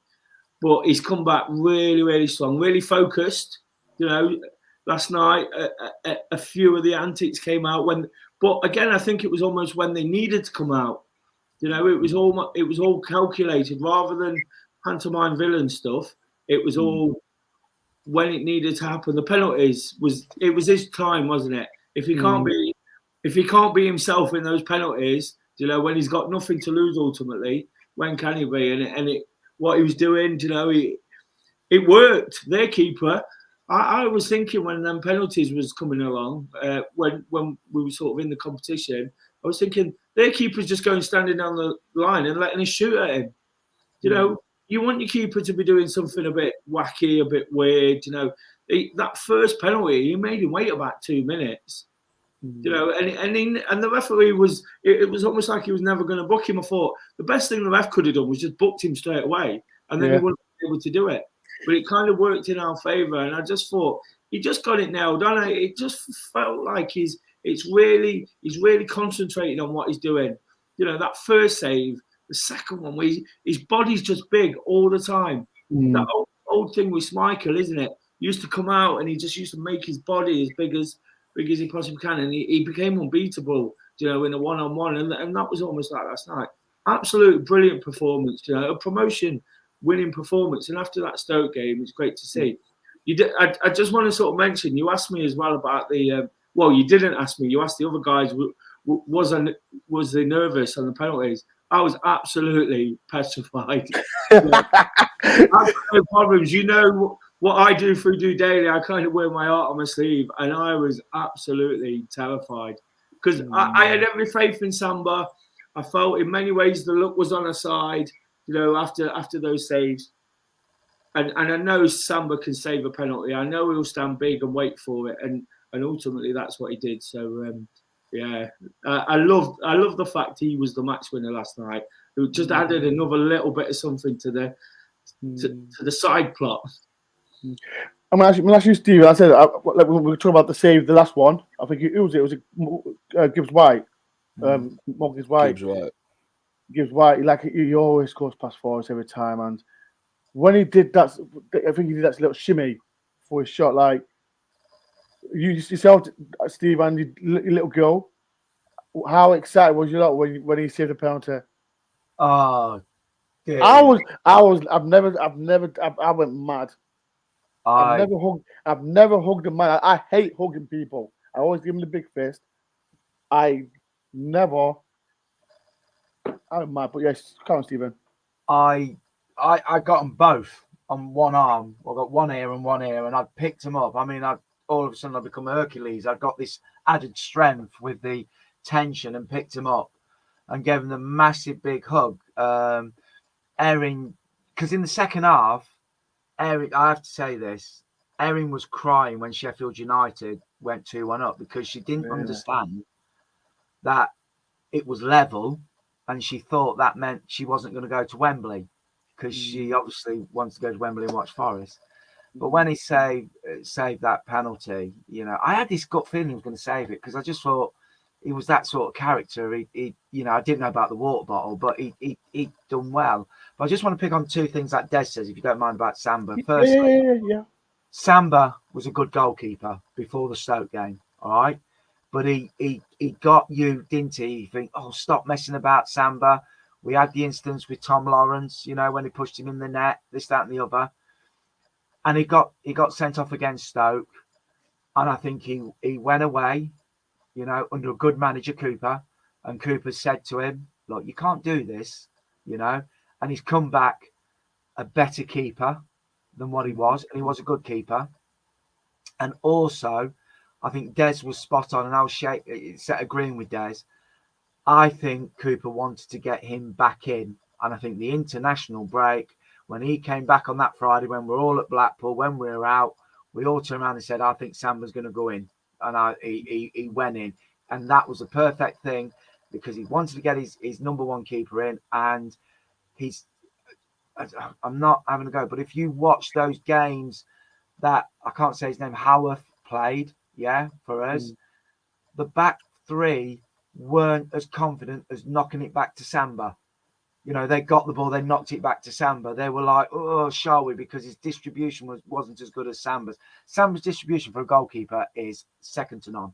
But he's come back really, really strong, really focused. Last night a few of the antics came out but again, I think it was almost when they needed to come out. It was all calculated rather than pantomime villain stuff. It was all when it needed to happen. The penalties it was his time, wasn't it? If he can't be himself in those penalties, when he's got nothing to lose ultimately, when can he be? What he was doing, it worked. Their keeper. I was thinking when them penalties was coming along, when we were sort of in the competition, I was thinking their keeper's just going standing down the line and letting us shoot at him. You want your keeper to be doing something a bit wacky, a bit weird. That first penalty, he made him wait about 2 minutes. And the referee it was almost like he was never going to book him. I thought the best thing the ref could have done was just booked him straight away, and then he wouldn't be able to do it. But it kind of worked in our favour, and I just thought he just got it nailed on. It just felt like he's really concentrating on what he's doing. That first save, the second one, where his body's just big all the time. That old thing with Schmeichel, isn't it? He used to come out and he just used to make his body as big as he possibly can, and he became unbeatable. In a one-on-one, and that was almost like last night. Absolute brilliant performance. A promotion winning performance, and after that Stoke game, it's great to see. I just want to sort of mention, you asked me as well about the you didn't ask me, you asked the other guys, was they nervous on the penalties? I was absolutely petrified. No problems. What I do daily, I kind of wear my heart on my sleeve, and I was absolutely terrified because I had every faith in Samba. I felt in many ways the luck was on our side. After those saves. And I know Samba can save a penalty. I know he'll stand big and wait for it. And ultimately that's what he did. So, I love the fact he was the match winner last night. Who just added another little bit of something to the side plot. I'm going to ask you, Steve. I said, we were talking about the save, the last one. I think it was Gibbs White. Gibbs White. Gibbs White, he always goes past forwards every time, and when he did that, I think he did that little shimmy for his shot. Like you saw Steve and your little girl. How excited was you lot when he saved the penalty? Oh, dear. I went mad. I've never hugged a man. I hate hugging people. I always give him the big fist. I'm mad, but yes, come on, Stephen. I got them both on one arm. I got one ear and one ear, and I picked them up. I mean, all of a sudden I become Hercules. I got this added strength with the tension and picked them up and gave them a massive big hug. Erin, because in the second half, Erin, I have to say this, Erin was crying when Sheffield United went 2-1 up because she didn't understand that it was level. And she thought that meant she wasn't going to go to Wembley because she obviously wants to go to Wembley and watch Forest. But when he saved that penalty, I had this gut feeling he was going to save it because I just thought he was that sort of character. He I didn't know about the water bottle, but he'd done well. But I just want to pick on two things that Des says, if you don't mind, about Samba. Firstly, Samba was a good goalkeeper before the Stoke game, all right? But he got you, didn't he? You think, oh, stop messing about, Samba. We had the instance with Tom Lawrence, when he pushed him in the net, this, that, and the other. And he got sent off against Stoke. And I think he went away, under a good manager, Cooper. And Cooper said to him, look, you can't do this, And he's come back a better keeper than what he was. And he was a good keeper. And also, I think Des was spot on, and I was agreeing with Des. I think Cooper wanted to get him back in, and I think the international break when he came back on that Friday, when we're all at Blackpool, when we were out, we all turned around and said, I think Samba's going to go in. And he went in. And that was a perfect thing because he wanted to get his number one keeper in. And I'm not having a go, but if you watch those games that, I can't say his name, Howarth played, for us, the back three weren't as confident as knocking it back to Samba. They got the ball, they knocked it back to Samba. They were like, oh, shall we? Because his distribution wasn't as good as Samba's. Samba's distribution for a goalkeeper is second to none.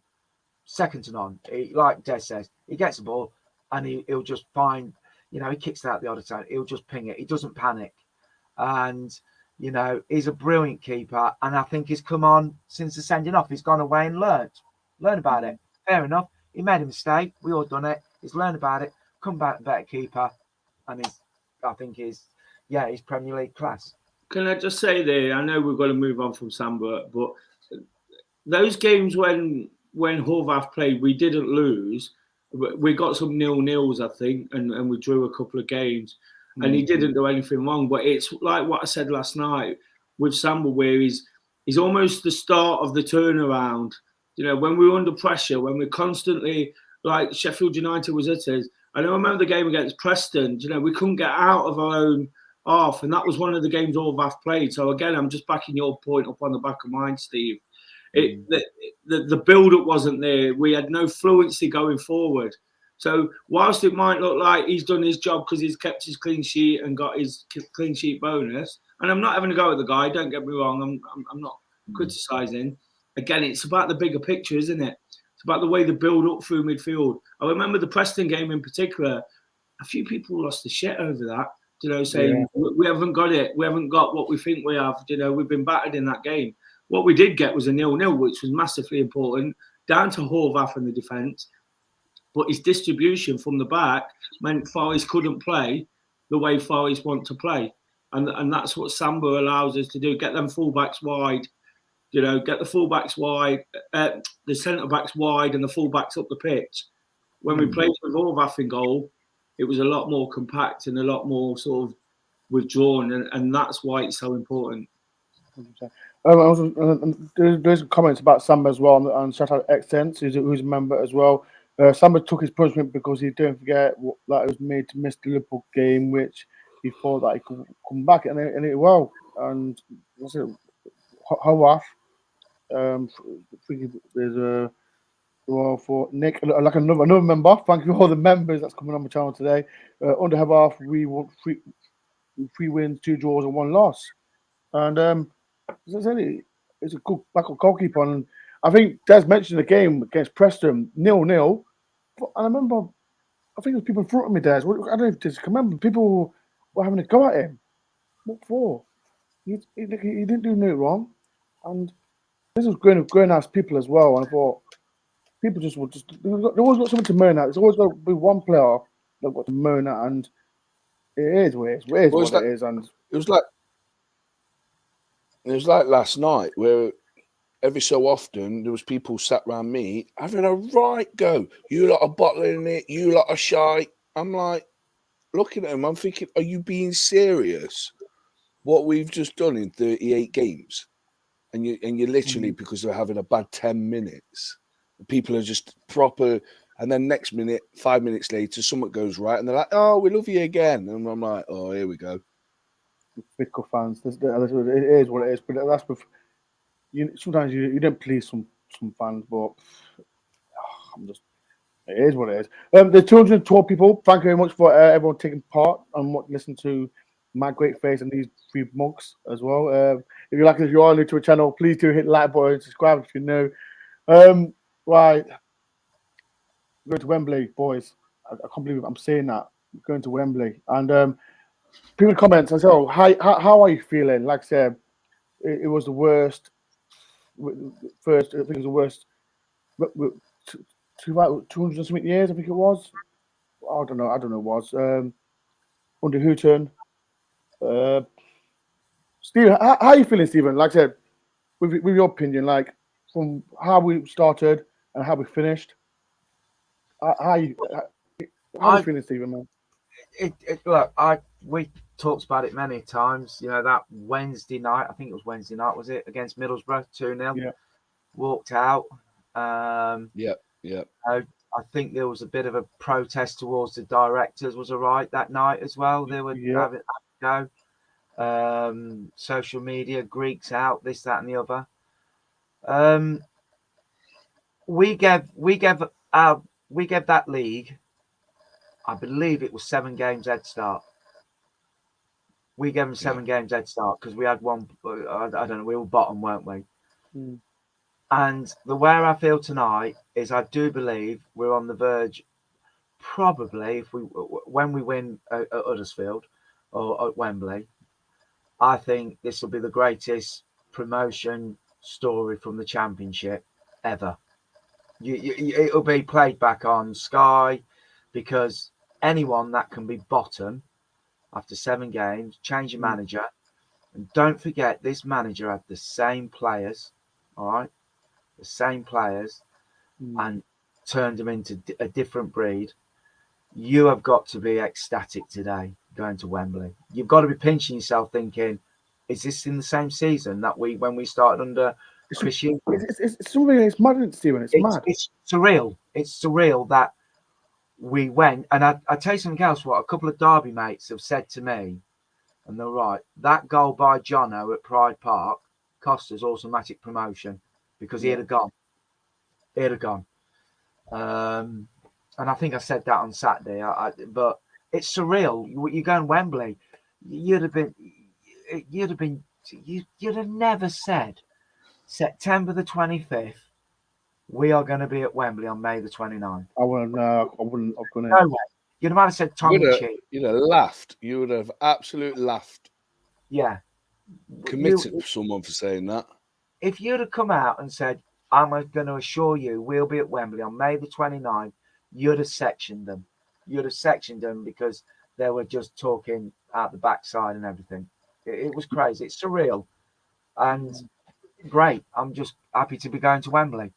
Second to none. Like Des says, he gets the ball and he'll just find, he kicks it out the other side. He'll just ping it. He doesn't panic. And, he's a brilliant keeper. And I think he's come on since the sending off. He's gone away and learned about it. Fair enough. He made a mistake. We all done it. He's learned about it. Come back, better keeper. And he's Premier League class. Can I just say there, I know we've got to move on from Samba, but those games when Horvath played, we didn't lose. We got some 0-0s, I think, and we drew a couple of games. And he didn't do anything wrong. But it's like what I said last night with Samba, where he's almost the start of the turnaround. When we're under pressure, when we're constantly, like Sheffield United was at us. I remember the game against Preston, we couldn't get out of our own half. And that was one of the games Horvath played. So again, I'm just backing your point up on the back of mine, Steve. The build-up wasn't there. We had no fluency going forward. So whilst it might look like he's done his job because he's kept his clean sheet and got his clean sheet bonus, and I'm not having a go at the guy, don't get me wrong, I'm not criticising. Again, it's about the bigger picture, isn't it? It's about the way the build-up through midfield. I remember the Preston game in particular, a few people lost the shit over that, saying we haven't got it, we haven't got what we think we have, we've been battered in that game. What we did get was a 0-0, which was massively important, down to Horvath and the defence. But his distribution from the back meant Forest couldn't play the way Forest want to play. And that's what Samba allows us to do. Get them fullbacks wide, get the fullbacks wide, the centre-backs wide and the fullbacks up the pitch. When we played with Horvath in goal, it was a lot more compact and a lot more sort of withdrawn. And that's why it's so important. There's comments about Samba as well, and shout out Xsense, who's a member as well. Samba took his punishment because he didn't forget that it was made to miss the Liverpool game, which he thought that he could come back and it well. And what's it? Hawath. There's a well for Nick, like another member. Thank you all the members that's coming on the channel today. Under Hawath, we want three wins, 2 draws, and 1 loss. And it's a good backup goalkeeper. And I think Des mentioned the game against Preston, 0-0. And I remember, I think it was people in front of me, Des. I don't know if Des can remember. People were having a go at him. What for? He didn't do nothing wrong. And this was going as people as well. And I thought, people they always got something to moan at. There's always got to be one player that got to moan at. And it is what it is. It is. And it was like last night where every so often there was people sat around me having a right go. You lot are bottling it. You lot are shy. I'm like looking at him. I'm thinking, are you being serious? What we've just done in 38 games, and you literally because they're having a bad 10 minutes, people are just proper. And then next minute, 5 minutes later, something goes right, and they're like, "Oh, we love you again." And I'm like, "Oh, here we go." Fickle fans. It is what it is. But that's with sometimes you don't please some fans, but it is what it is. The 212 people. Thank you very much for everyone taking part and listening to my great face and these 3 mugs as well. If you are new to the channel, please do hit the like button, subscribe if you know. Right, go to Wembley, boys. I can't believe I'm saying that. We're going to Wembley, and people comments and say, "Oh, how are you feeling?" Like I said, it was the worst. First, I think it was the worst. 200 something years, I think it was. I don't know. It was under Hooton. Steve, how are you feeling, Stephen? Like I said, with your opinion, like from how we started and how we finished. How are you feeling, Stephen? Man? Look, we talked about it many times. You know, that Wednesday night, I think it was Wednesday night, was it, against Middlesbrough, 2-0. Yeah. Walked out. Yeah. I think there was a bit of a protest towards the directors, was all right that night as well. They were having a go. Social media, Greeks out, this, that, and the other. We gave that league, I believe it was 7 games head start. We gave them 7 games head start because we had one. I don't know. We were bottom, weren't we? Mm. And the way I feel tonight is, I do believe we're on the verge. Probably, when we win at Huddersfield or at Wembley, I think this will be the greatest promotion story from the Championship ever. It'll be played back on Sky, because anyone that can be bottom after 7 games, change your manager, and don't forget this manager had the same players, all right, the same players, and turned them into a different breed. You have got to be ecstatic today going to Wembley. You've got to be pinching yourself, thinking, is this in the same season that when we started under Chris Hughton? It's something. It's mad, Stephen. It's mad. It's surreal. It's surreal that we went. And I tell you something else. What a couple of Derby mates have said to me, and they're right. That goal by Jono at Pride Park cost us automatic promotion, because he'd have gone. He'd have gone. And I think I said that on Saturday. But it's surreal. You go to Wembley, you'd have never said September the 25th. We are going to be at Wembley on May the 29th. I wouldn't. I'm gonna. No way. You'd have said tongue in cheek. You'd have laughed. You would have absolutely laughed. Yeah. Committed someone for saying that. If you'd have come out and said, I'm going to assure you we'll be at Wembley on May the 29th, you'd have sectioned them. You'd have sectioned them, because they were just talking out the backside and everything. It was crazy. It's surreal. And great. I'm just happy to be going to Wembley.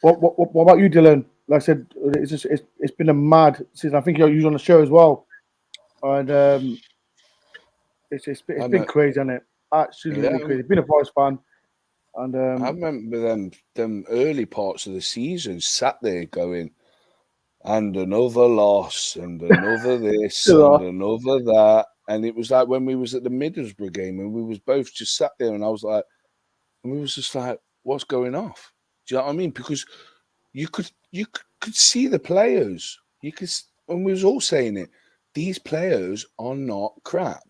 What about you, Dylan? Like I said, it's been a mad season. I think you're on the show as well, and it's been crazy, hasn't it? Absolutely crazy. Been a Forest fan, and I remember them early parts of the season, sat there going, and another loss, and another this, and another that, and it was like when we was at the Middlesbrough game, and we was both just sat there, and I was like, and we was just like, what's going off? Do you know what I mean? Because you could see the players. And we was all saying it. These players are not crap.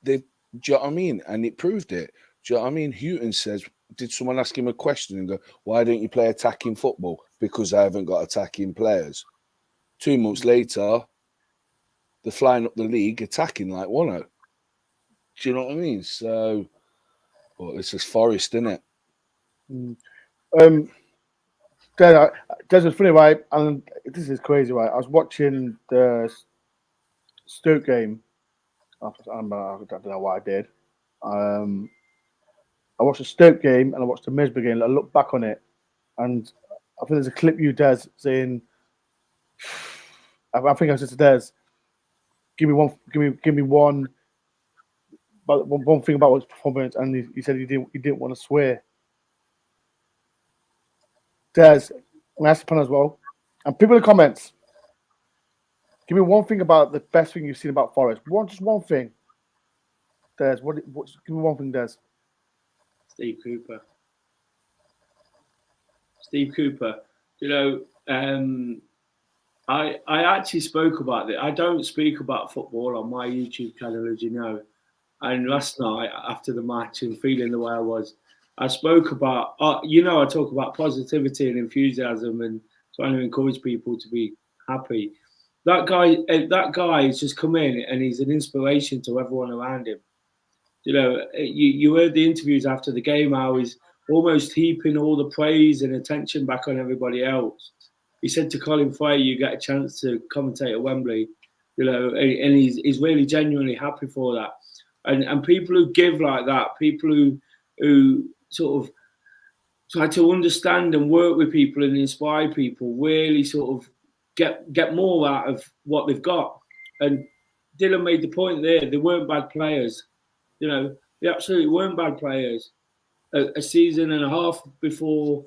Do you know what I mean? And it proved it. Do you know what I mean? Hughton says, did someone ask him a question and go, why don't you play attacking football? Because I haven't got attacking players. 2 months later, they're flying up the league attacking like Wano. Do you know what I mean? So, well, it's just Forest, isn't it? Des, it's funny, right? And this is crazy, right? I was watching the Stoke game. I don't know what I did. I watched the Stoke game and I watched the Middlesbrough game. I looked back on it, and I think there's a clip you, Des, saying, I think I said to Des, give me one thing about his performance, and he said he didn't want to swear. Des, and that's the plan as well. And people in the comments, give me one thing about the best thing you've seen about Forest. Just one thing. Des, give me one thing, Des. Steve Cooper. You know, I actually spoke about it. I don't speak about football on my YouTube channel, as you know. And last night, after the match and feeling the way I was, I spoke about, I talk about positivity and enthusiasm and trying to encourage people to be happy. That guy has just come in and he's an inspiration to everyone around him. You know, you heard the interviews after the game, how he's almost heaping all the praise and attention back on everybody else. He said to Colin Fray, you get a chance to commentate at Wembley, you know, and he's really genuinely happy for that. And people who give like that, people who sort of try to understand and work with people and inspire people, really sort of get more out of what they've got. And Dylan made the point there. They weren't bad players. You know, they absolutely weren't bad players. A season and a half before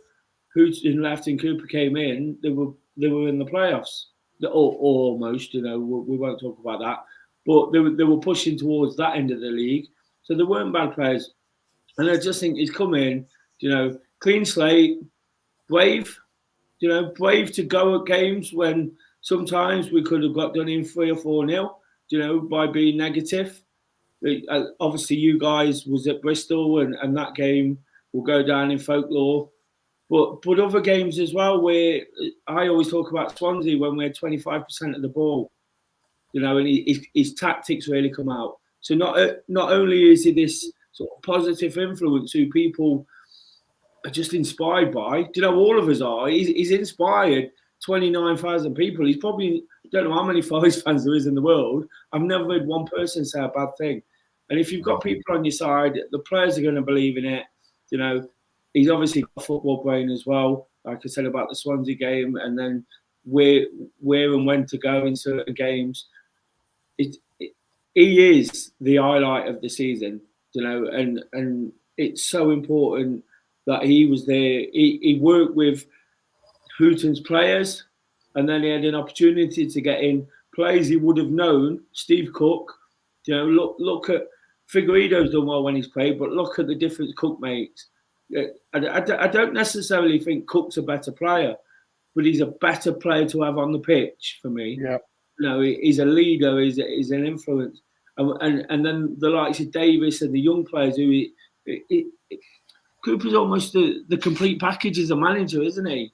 Hooton left and Cooper came in, they were in the playoffs, or almost. You know, we won't talk about that, but they were pushing towards that end of the league. So they weren't bad players, and I just think he's come in. You know, clean slate, brave. You know, brave to go at games when sometimes we could have got done in 3 or 4-0. You know, by being negative. Obviously, you guys was at Bristol, and that game will go down in folklore. But other games as well, where I always talk about Swansea when we're 25% of the ball, you know, and his tactics really come out. So not only is he this sort of positive influence who people are just inspired by, you know, all of us are. He's inspired 29,000 people. He's probably, don't know how many Forest fans there is in the world. I've never heard one person say a bad thing. And if you've got people on your side, the players are going to believe in it. You know, he's obviously got a football brain as well, like I said about the Swansea game, and then where and when to go in certain games. He is the highlight of the season, you know, and it's so important that he was there. He worked with Hooton's players, and then he had an opportunity to get in players he would have known. Steve Cook, you know, look at Figueiredo's done well when he's played, but look at the difference Cook makes. I don't necessarily think Cook's a better player, but he's a better player to have on the pitch for me. Yeah. You know, he's a leader, he's an influence. And then the likes of Davis and the young players who Cooper's almost the complete package as a manager, isn't he?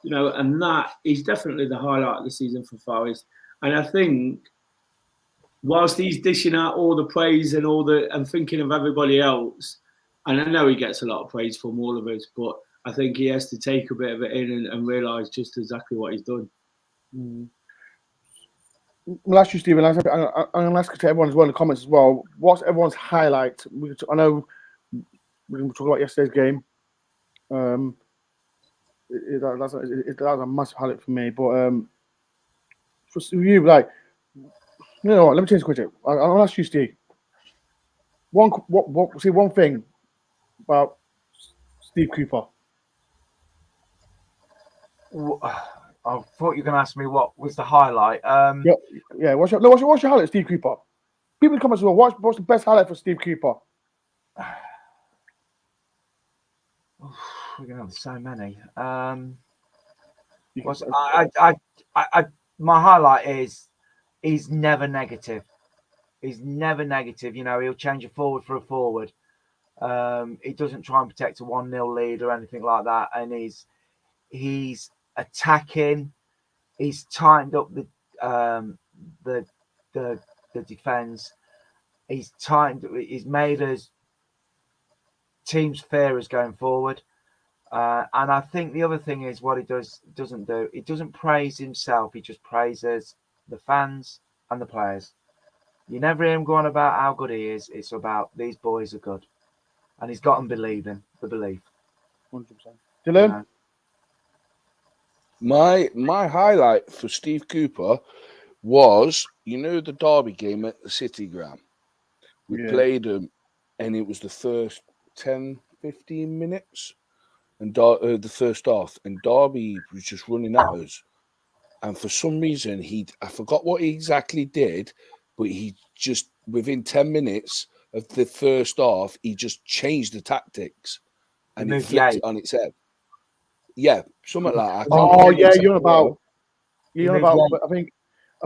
You know, and that is definitely the highlight of the season for Forest. And I think whilst he's dishing out all the praise and thinking of everybody else, and I know he gets a lot of praise from all of us, but I think he has to take a bit of it in and realise just exactly what he's done. I'll ask you, Stephen. I'm going to ask it to everyone as well in the comments as well. What's everyone's highlight? I know we're going to talk about yesterday's game. That's a massive highlight for me. But for you, like, you know what? Let me change the question. I'll ask you, Steve. One thing about Steve Cooper. I thought you were going to ask me what was the highlight. Yeah. What's your highlight, Steve Cooper? People in the comments as well. What's the best highlight for Steve Cooper? We're going to have so many. My highlight is he's never negative. He's never negative. You know, he'll change a forward for a forward. He doesn't try and protect a 1-0 lead or anything like that. And he's attacking. He's tightened up the defense. He's made us teams fairer going forward. And I think the other thing is what he doesn't do. He doesn't praise himself. He just praises the fans and the players. You never hear him going about how good he is. It's about these boys are good, and he's got them believing the belief. 100%. Dylan. My highlight for Steve Cooper was, you know, the Derby game at the City Ground. We played them, and it was the first 10, 15 minutes, and the first half, and Derby was just running at us. And for some reason, I forgot what he exactly did, but he just, within 10 minutes of the first half, he just changed the tactics and he flipped it on its head. Yeah, something like that. Oh yeah, you're about. I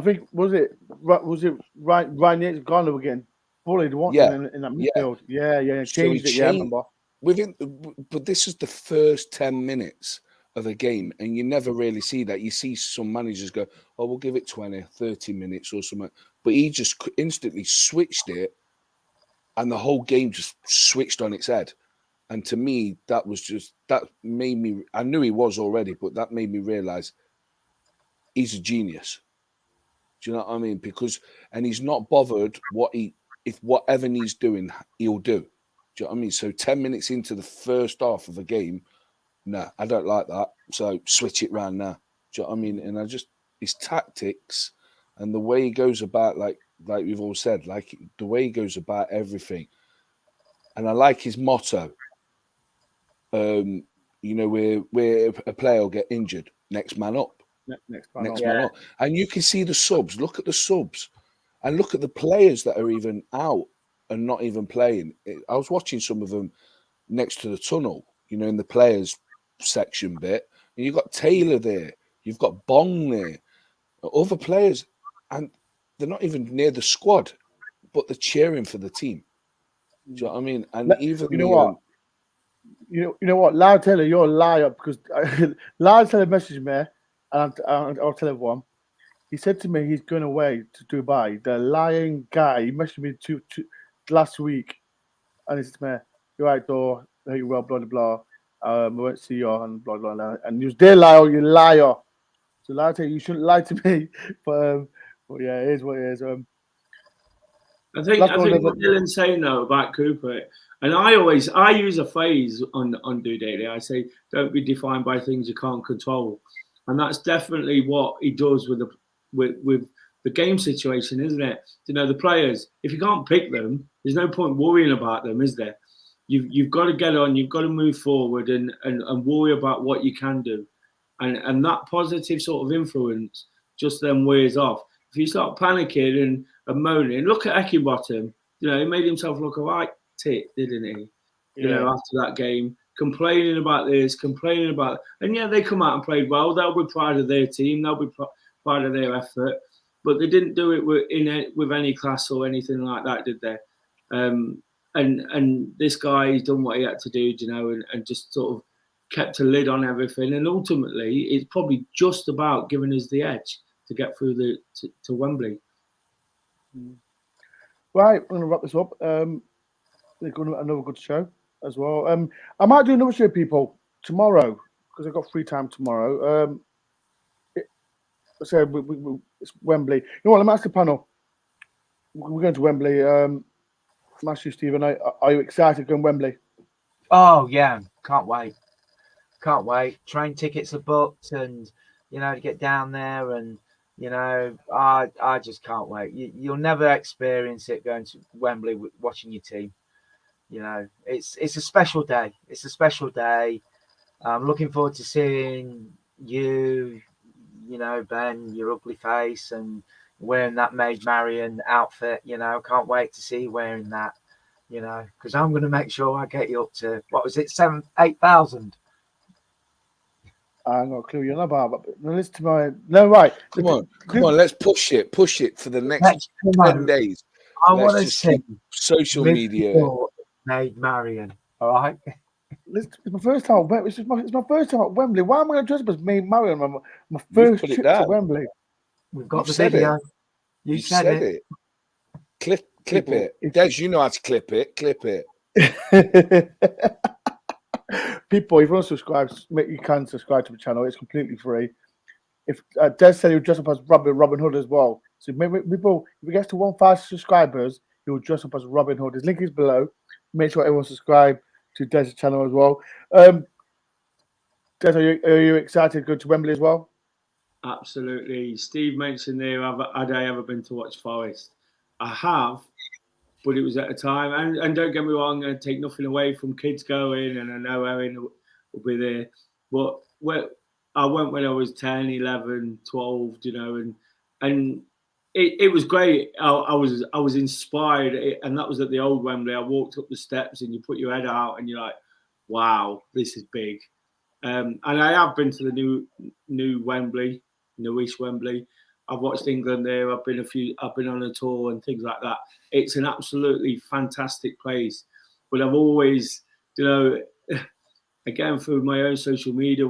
think was it right near Ghana again? Bullied one in that midfield. Yeah. Changed it. Yeah, I remember. But this is the first 10 minutes of the game, and you never really see that. You see some managers go, "Oh, we'll give it 20, 30 minutes or something," but he just instantly switched it, and the whole game just switched on its head. And to me, that made me. I knew he was already, but that made me realize he's a genius. Do you know what I mean? And he's not bothered if whatever he's doing, he'll do. Do you know what I mean? So 10 minutes into the first half of a game, no, I don't like that. So switch it round now. Do you know what I mean? And his tactics and the way he goes about, like, like we've all said, like the way he goes about everything. And I like his motto. You know, where a player will get injured, next man up. Next Man up. And you can see the subs. Look at the subs. And look at the players that are even out and not even playing. I was watching some of them next to the tunnel, you know, in the players section bit. And you've got Taylor there. You've got Bong there. Other players. And they're not even near the squad, but they're cheering for the team. Do you know what I mean? And even you know what? You know what, Lyle Taylor, you're a liar because Lyle Taylor messaged me, and I'll tell everyone. He said to me he's going away to Dubai. The lying guy. He messaged me last week, and he said to me, "You're right, Dor. I hope you're well, blah blah blah. I won't see you and blah blah blah." And you was there, Lyle, you liar. So Lyle Taylor, you shouldn't lie to me, but yeah, it is what it is. I think what Dylan's saying though about Cooper, and I use a phrase on Do Daily. I say, don't be defined by things you can't control, and that's definitely what he does with the game situation, isn't it? You know, the players. If you can't pick them, there's no point worrying about them, is there? You've got to get on. You've got to move forward and worry about what you can do, and that positive sort of influence just then wears off. If you start panicking and moaning, look at Eckingbottom. You know, he made himself look a right tit, didn't he? You know, after that game, complaining about this, complaining about, and yeah, they come out and played well. They'll be proud of their team. They'll be proud of their effort, but they didn't do it with any class or anything like that, did they? And this guy, he's done what he had to do, you know, and just sort of kept a lid on everything. And ultimately, it's probably just about giving us the edge to get through to Wembley. Right, I'm going to wrap this up. They're going to another good show as well. I might do another show, people, tomorrow because I've got free time tomorrow. It's Wembley. You know what? Let me ask the panel. We're going to Wembley. I'm asking you, Stephen, are you excited going to Wembley? Oh yeah, can't wait. Can't wait. Train tickets are booked, and you know, to get down there, and you know, I just can't wait. You'll never experience it going to Wembley watching your team. You know, it's a special day. It's a special day. I'm looking forward to seeing you. You know, Ben, your ugly face, and wearing that Maid Marian outfit. You know, can't wait to see you wearing that. You know, because I'm going to make sure I get you up to what was it, 8,000. I ain't got a clue you're not about, but listen to my right. Come on, let's push it for the next 10 days. I want to see social media. Maid Marian, all right? It's my first time. It's my first time at Wembley. Why am I going to dress up as Maid Marian? My first trip to Wembley. We've got the video. You said it. Clip it. Des, you know how to clip it. Clip it. People, if you want to subscribe, you can subscribe to the channel. It's completely free. If Des said he would dress up as Robin Hood as well. So people, if he gets to 1,000 subscribers, he will dress up as Robin Hood. His link is below. Make sure everyone subscribe to Des' channel as well. Des, are you excited to go to Wembley as well? Absolutely. Steve mentioned there, had I ever been to watch Forest? I have, but it was at a time. And don't get me wrong, I take nothing away from kids going, and I know Erin will be there. But I went when I was 10, 11, 12, you know, and it was great. I was inspired, and that was at the old Wembley. I walked up the steps, and you put your head out, and you're like, wow, this is big. And I have been to the new Wembley, newish Wembley. I've watched England there. I've been on a tour and things like that. It's an absolutely fantastic place. But I've always, you know, again through my own social media,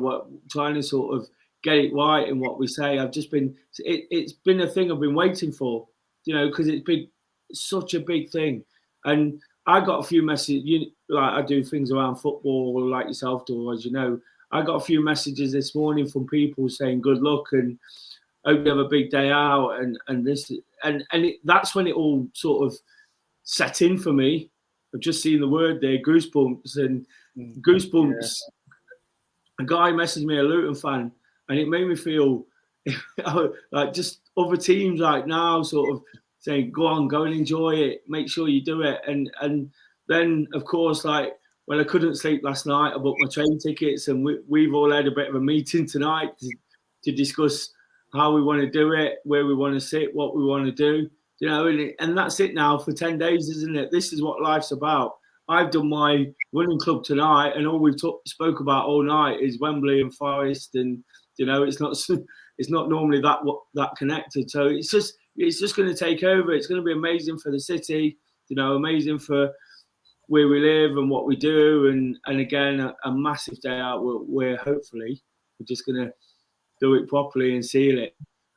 trying to sort of get it right in what we say. I've just been. It's been a thing I've been waiting for, you know, because it's been such a big thing. And I got a few messages. Like I do things around football, like yourself, Dor, as you know. I got a few messages this morning from people saying good luck and hope you have a big day out and this and that's when it all sort of set in for me. I've just seen the word there, goosebumps and goosebumps. Yeah. A guy messaged me, a Luton fan, and it made me feel like just other teams like now sort of saying, go on, go and enjoy it. Make sure you do it. And then, of course, like, when I couldn't sleep last night, I booked my train tickets, and we've all had a bit of a meeting tonight to discuss how we want to do it, where we want to sit, what we want to do, you know, and that's it now for 10 days, isn't it? This is what life's about. I've done my running club tonight, and all we've spoke about all night is Wembley and Forest, and you know, it's not normally that connected. So it's just going to take over. It's going to be amazing for the city, you know, amazing for where we live and what we do, and again a massive day out where hopefully we're just going to do it properly and seal it.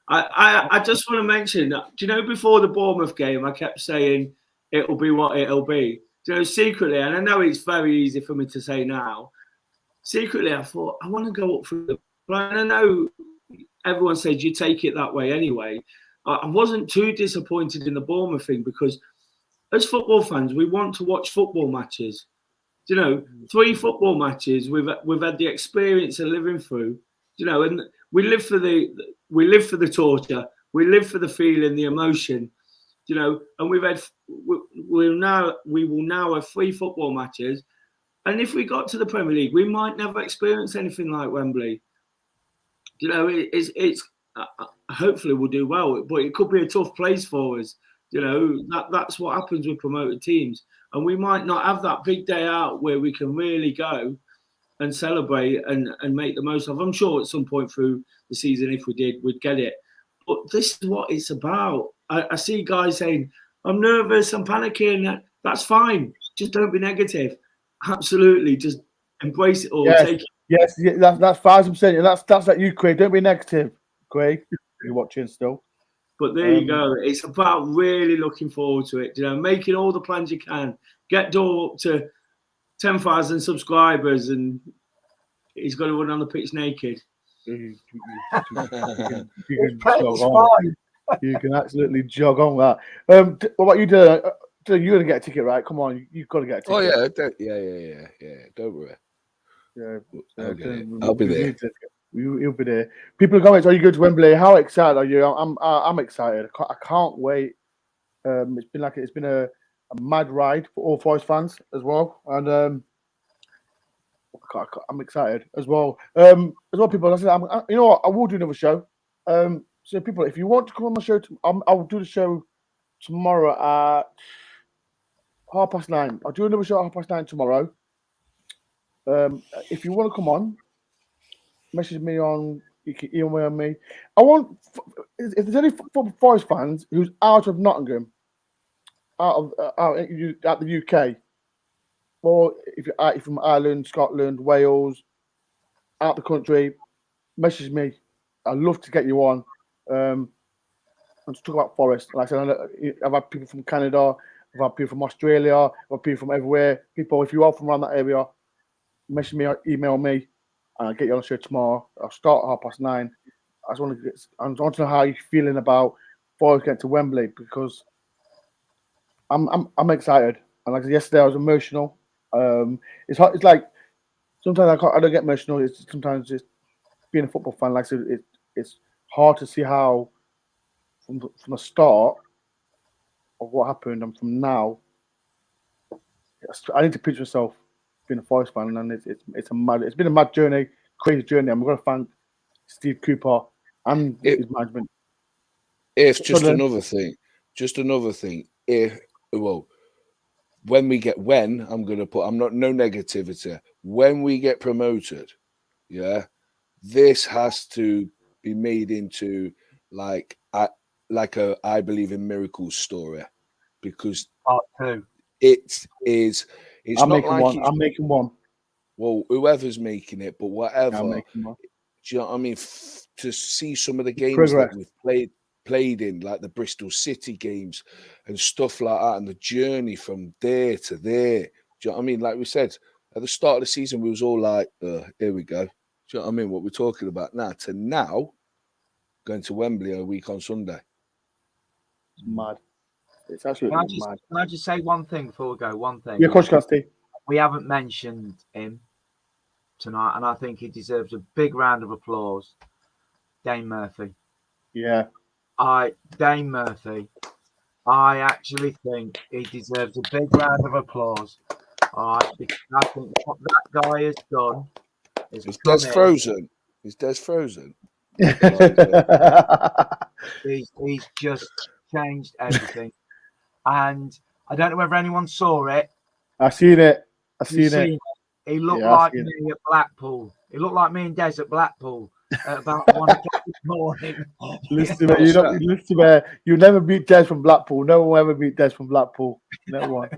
I just want to mention that, do you know, before the Bournemouth game I kept saying it'll be what it'll be. Do you know, secretly, and I know it's very easy for me to say now, secretly I thought I want to go up for the plan. I know everyone said you take it that way anyway. I wasn't too disappointed in the Bournemouth thing, because as football fans, we want to watch football matches. You know, 3 football matches we've had the experience of living through. You know, and we live for the torture, we live for the feeling, the emotion. You know, and we will now have 3 football matches, and if we got to the Premier League, we might never experience anything like Wembley. You know, it's hopefully we'll do well, but it could be a tough place for us. You know, that's what happens with promoted teams. And we might not have that big day out where we can really go and celebrate and make the most of. I'm sure at some point through the season, if we did, we'd get it. But this is what it's about. I see guys saying, I'm nervous, I'm panicking. That's fine. Just don't be negative. Absolutely. Just embrace it all. Yes, Take it. yes, that's 5%. That's like you, Craig. Don't be negative, Craig. You're watching still. But there you go. It's about really looking forward to it. You know, making all the plans you can. Get Door up to 10,000 subscribers, and he's got to run on the pitch naked. You can absolutely jog on that. What about you, Dylan? Dylan, you're gonna get a ticket, right? Come on, you've got to get a ticket. Oh yeah. Don't worry. Yeah, I'll be there. You'll be there. People are going. Are you going to Wembley? How excited are you? I'm excited. I can't wait. It's been a mad ride for all Forest fans as well, and I'm excited as well. People. You know what? I will do another show. So people, if you want to come on my show, I will do the show tomorrow at 9:30. I'll do another show at 9:30 tomorrow. If you want to come on, message me on. You can email me. If there's any Forest fans who's out of Nottingham, out the UK, or if you're from Ireland, Scotland, Wales, out the country, message me. I'd love to get you on and to talk about Forest. Like I said, I've had people from Canada, I've had people from Australia, I've had people from everywhere. People, if you are from around that area, message me or email me, and I'll get you on the show tomorrow. I'll start at 9:30. I want to know how you're feeling about Forest getting to Wembley, because I'm excited. And like I said, yesterday I was emotional. It's hard. It's like sometimes I don't get emotional. It's sometimes just being a football fan. Like I said, it's hard to see how from the start of what happened and from now. I need to picture myself being a Forest fan, and it's been a mad journey, crazy journey. I'm going to thank Steve Cooper and his management. It's just another thing. No negativity. When we get promoted, yeah, this has to be made into like a I believe in miracles story, because Part 2. It's I'm not making like one. I'm making one. Well, whoever's making it, but whatever. I'm making one. Do you know what I mean? To see some of the games that we've played in, like the Bristol City games and stuff like that, and the journey from there to there. Do you know what I mean? Like we said at the start of the season, we was all like, "Here we go." Do you know what I mean? What we're talking about now to now, going to Wembley a week on Sunday. It's mad. It's absolutely mad. Can I just say one thing before we go? One thing. Yeah, of course you can, Steve. We haven't mentioned him tonight, and I think he deserves a big round of applause. Dane Murphy. Yeah. Dane Murphy I actually think he deserves a big round of applause. All right, because I think what that guy has done is Is come Des in. frozen? Is Des frozen? He's just changed everything. And I don't know whether anyone saw it. I seen it. I You seen it. seen it? He looked Yeah, I like seen me at Blackpool. He looked like me and Des at Blackpool at about 1 o'clock this morning. Listen, man, you know, listen, man, you never beat Des from Blackpool. No one ever beat Des from Blackpool. No one.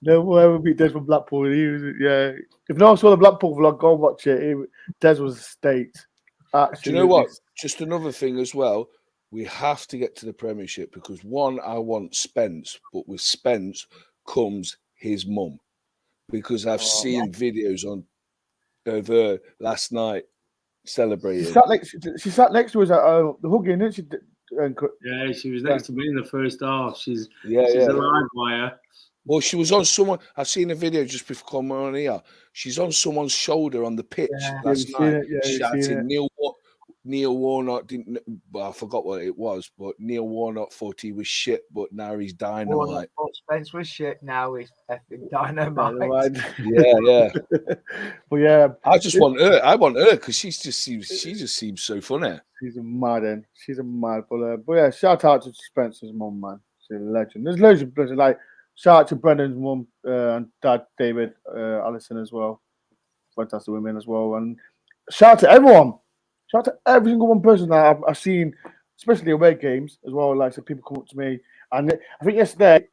No one ever beat Des from Blackpool. He was, yeah. If no one saw the Blackpool vlog, go and watch it. Des was a state. Do you know Absolutely. what? Just another thing as well. We have to get to the Premiership because one, I want Spence, but with Spence comes his mum. Because I've seen videos of her last night celebrating. She sat next to us at the hugging, didn't she? Yeah, she was next to me in the first half. She's a Yeah. live wire. Well, she was on someone. I've seen a video just before coming on here. She's on someone's shoulder on the pitch last night, shouting, Neil Warnock didn't. Well, I forgot what it was, but Neil Warnock thought he was shit, but now he's dynamite. Spence was shit. Now he's effing dynamite. Yeah. But yeah, I just want her. I want her because she just seems so funny. She's a mad one. She's a mad. But yeah, shout out to Spencer's mum, man. She's a legend. There's loads of legends. Like shout out to Brendan's mum and dad, David, Alison as well. Fantastic women as well. And shout out to everyone. Shout out to every single one person that I've seen, especially away games as well. Like, so people come up to me. And I think yesterday,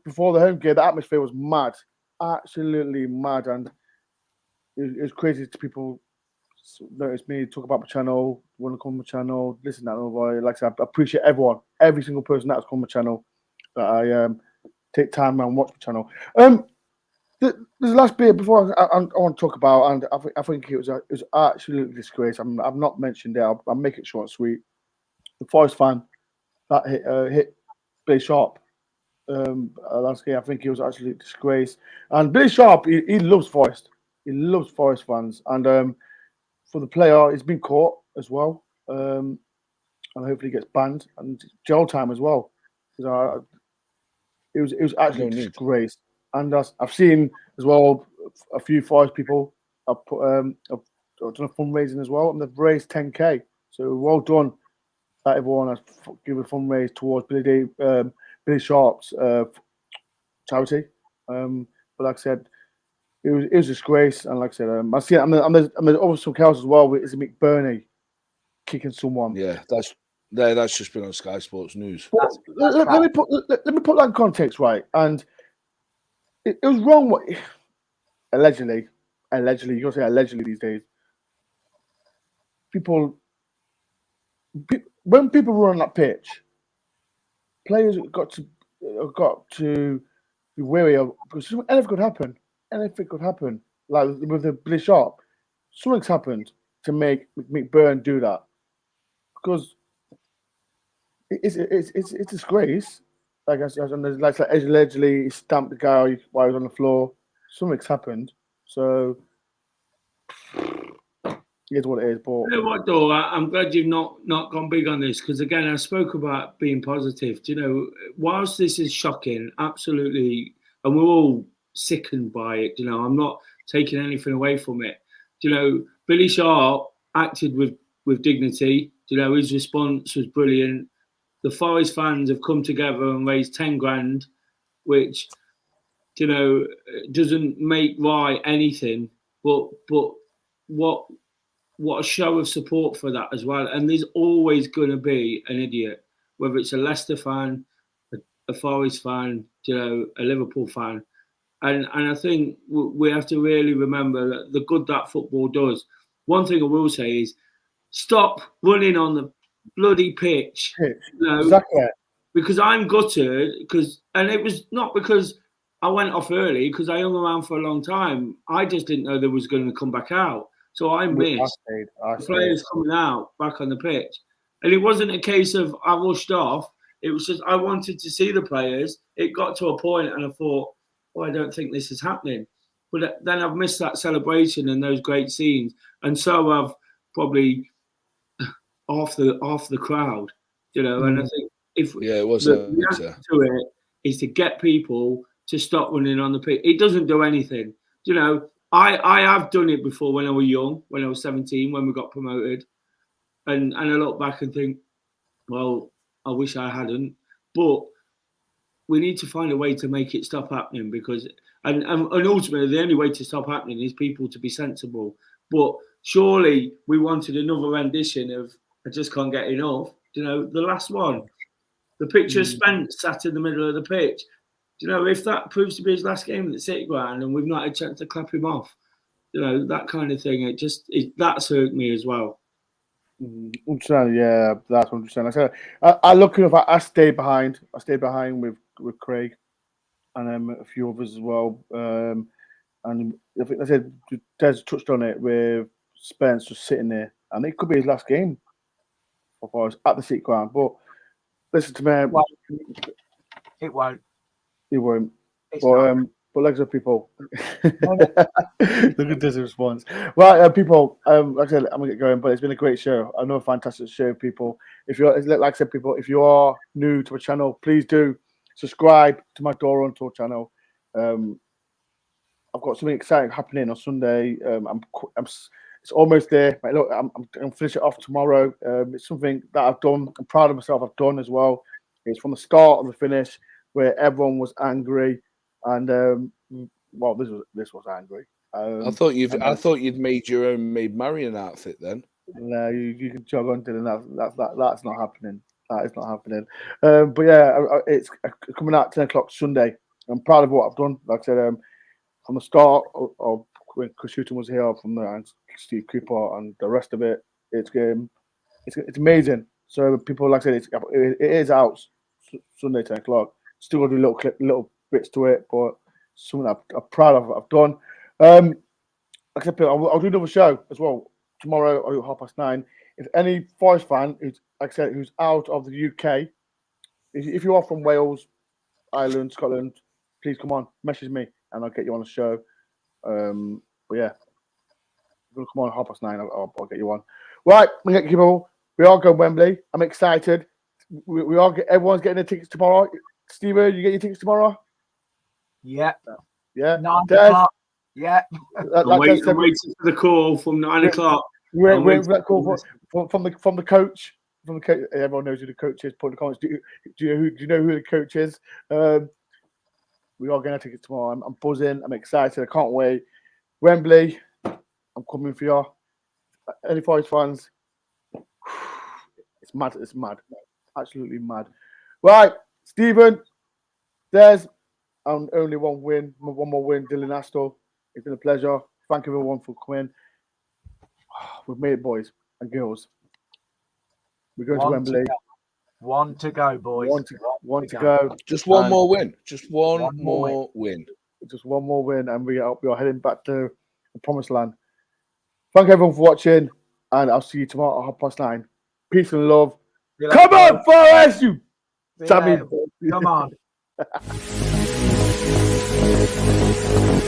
before the home game, the atmosphere was mad. Absolutely mad. And it was crazy to people notice me, talk about my channel, want to come on my channel, listen to that. Like I said, I appreciate everyone, every single person that's come on my channel, that I take time and watch my channel. The last bit before I want to talk about, and I think it was absolutely disgrace. I've not mentioned it. I'll make it short and sweet. The Forest fan that hit Billy Sharp last game. I think it was actually a disgrace. And Billy Sharp, he loves Forest. He loves Forest fans, and for the player, he's been caught as well, and hopefully gets banned and jail time as well. It was actually a disgrace. And I've seen as well a few Forest people have put I've done a fundraising as well, and they've raised 10k. So well done that everyone has given a fundraise towards Billy Sharp's charity. But like I said, it was a disgrace, and like I said, I see it. And there's also some chaos as well. It's McBurney kicking someone. Yeah, that's just been on Sky Sports News. Let me put that in context, right? And it was wrong. What allegedly, you gotta say allegedly these days. When people were on that pitch, players got to be wary of because anything could happen. Anything could happen. Like with the Billy Sharp, something's happened to make McBurn do that because it's a disgrace. Like I said, and there's like allegedly he stamped the guy while he was on the floor. Something's happened. So here's what it is. But you know what, though, I'm glad you've not gone big on this because again, I spoke about being positive. You know, whilst this is shocking, absolutely, and we're all sickened by it. You know, I'm not taking anything away from it. You know, Billy Sharp acted with dignity. You know, his response was brilliant. The Forest fans have come together and raised 10 grand, which, you know, doesn't make right anything, but what a show of support for that as well. And there's always going to be an idiot, whether it's a Leicester fan, a Forest fan, you know, a Liverpool fan. And I think we have to really remember that the good that football does. One thing I will say is stop running on the bloody pitch. You know, exactly. Because I'm gutted, and it was not because I went off early, because I hung around for a long time. I just didn't know they was going to come back out. So I missed the players coming out back on the pitch. And it wasn't a case of I rushed off. It was just I wanted to see the players. It got to a point and I thought, I don't think this is happening. But then I've missed that celebration and those great scenes. And so I've probably half the crowd, you know. And I think if it was the answer to it is to get people to stop running on the pitch. It doesn't do anything. You know, I have done it before when I was young, when I was 17, when we got promoted, and I look back and think, well, I wish I hadn't, but we need to find a way to make it stop happening, because and ultimately the only way to stop happening is people to be sensible. But surely we wanted another rendition of I Just Can't Get Enough. You know, the last one, the picture of Spence sat in the middle of the pitch. You know, if that proves to be his last game at the City Ground and we've not had a chance to clap him off, you know, that kind of thing, that's hurt me as well. Yeah, that's what I'm saying. I said, I look enough. I stay behind. I stay behind with Craig and a few others as well. And I think I said Des touched on it with Spence just sitting there, and it could be his last game for us at the City Ground. But listen to me, it won't. It won't. It's But legs up, people. Look at this response. Right, people. Like I said, I'm gonna get going, but it's been a great show. Another fantastic show, people. If you're, like I said, people, if you are new to the channel, please do subscribe to my DoreOnTour channel. I've got something exciting happening on Sunday. It's almost there. Look, I'm gonna finish it off tomorrow. It's something that I've done. I'm proud of myself. I've done as well. It's from the start of the finish, where everyone was angry, and well, this was angry. I thought you'd made your own Maid Marian outfit then. No, you can jog on, Dylan. That's not happening. That is not happening. But yeah, it's coming out 10 o'clock Sunday. I'm proud of what I've done. Like I said, from the start of when Chris Hutton was here, from the Steve Cooper and the rest of it, it's amazing. So people, like I said, it is out Sunday 10 o'clock. Still got to do little bits to it, but something I'm proud of. I've done. Like I said, I'll do another show as well tomorrow or 9:30. If any Forest fan who's, like I said, who's out of the UK, if you are from Wales, Ireland, Scotland, please come on, message me and I'll get you on the show. But yeah, if you come on 9:30, I'll get you on. Right, people, we are going Wembley. I'm excited. Everyone's getting their tickets tomorrow. Steven, you get your tickets tomorrow? Yeah. Yeah. 9 o'clock. Yeah. I'm waiting for the call from 9 o'clock. We're for that call from the coach. From the coach. Everyone knows who the coach is. Put in the comments. Do you know who the coach is? We are getting our tickets tomorrow. I'm buzzing. I'm excited. I can't wait. Wembley, I'm coming for you. Any Forest fans? It's mad. It's mad. Absolutely mad. Right, Stephen, there's only one more win, Dylan Astor. It's been a pleasure. Thank you everyone for coming. We've made it, boys and girls. We're going to Wembley. One to go, boys. One to go. Just one more win. Just one more win. Just one more win, and we are heading back to the promised land. Thank everyone for watching, and I'll see you tomorrow at 9:30. Peace and love. Come on, Forest, you Tommy. Come on.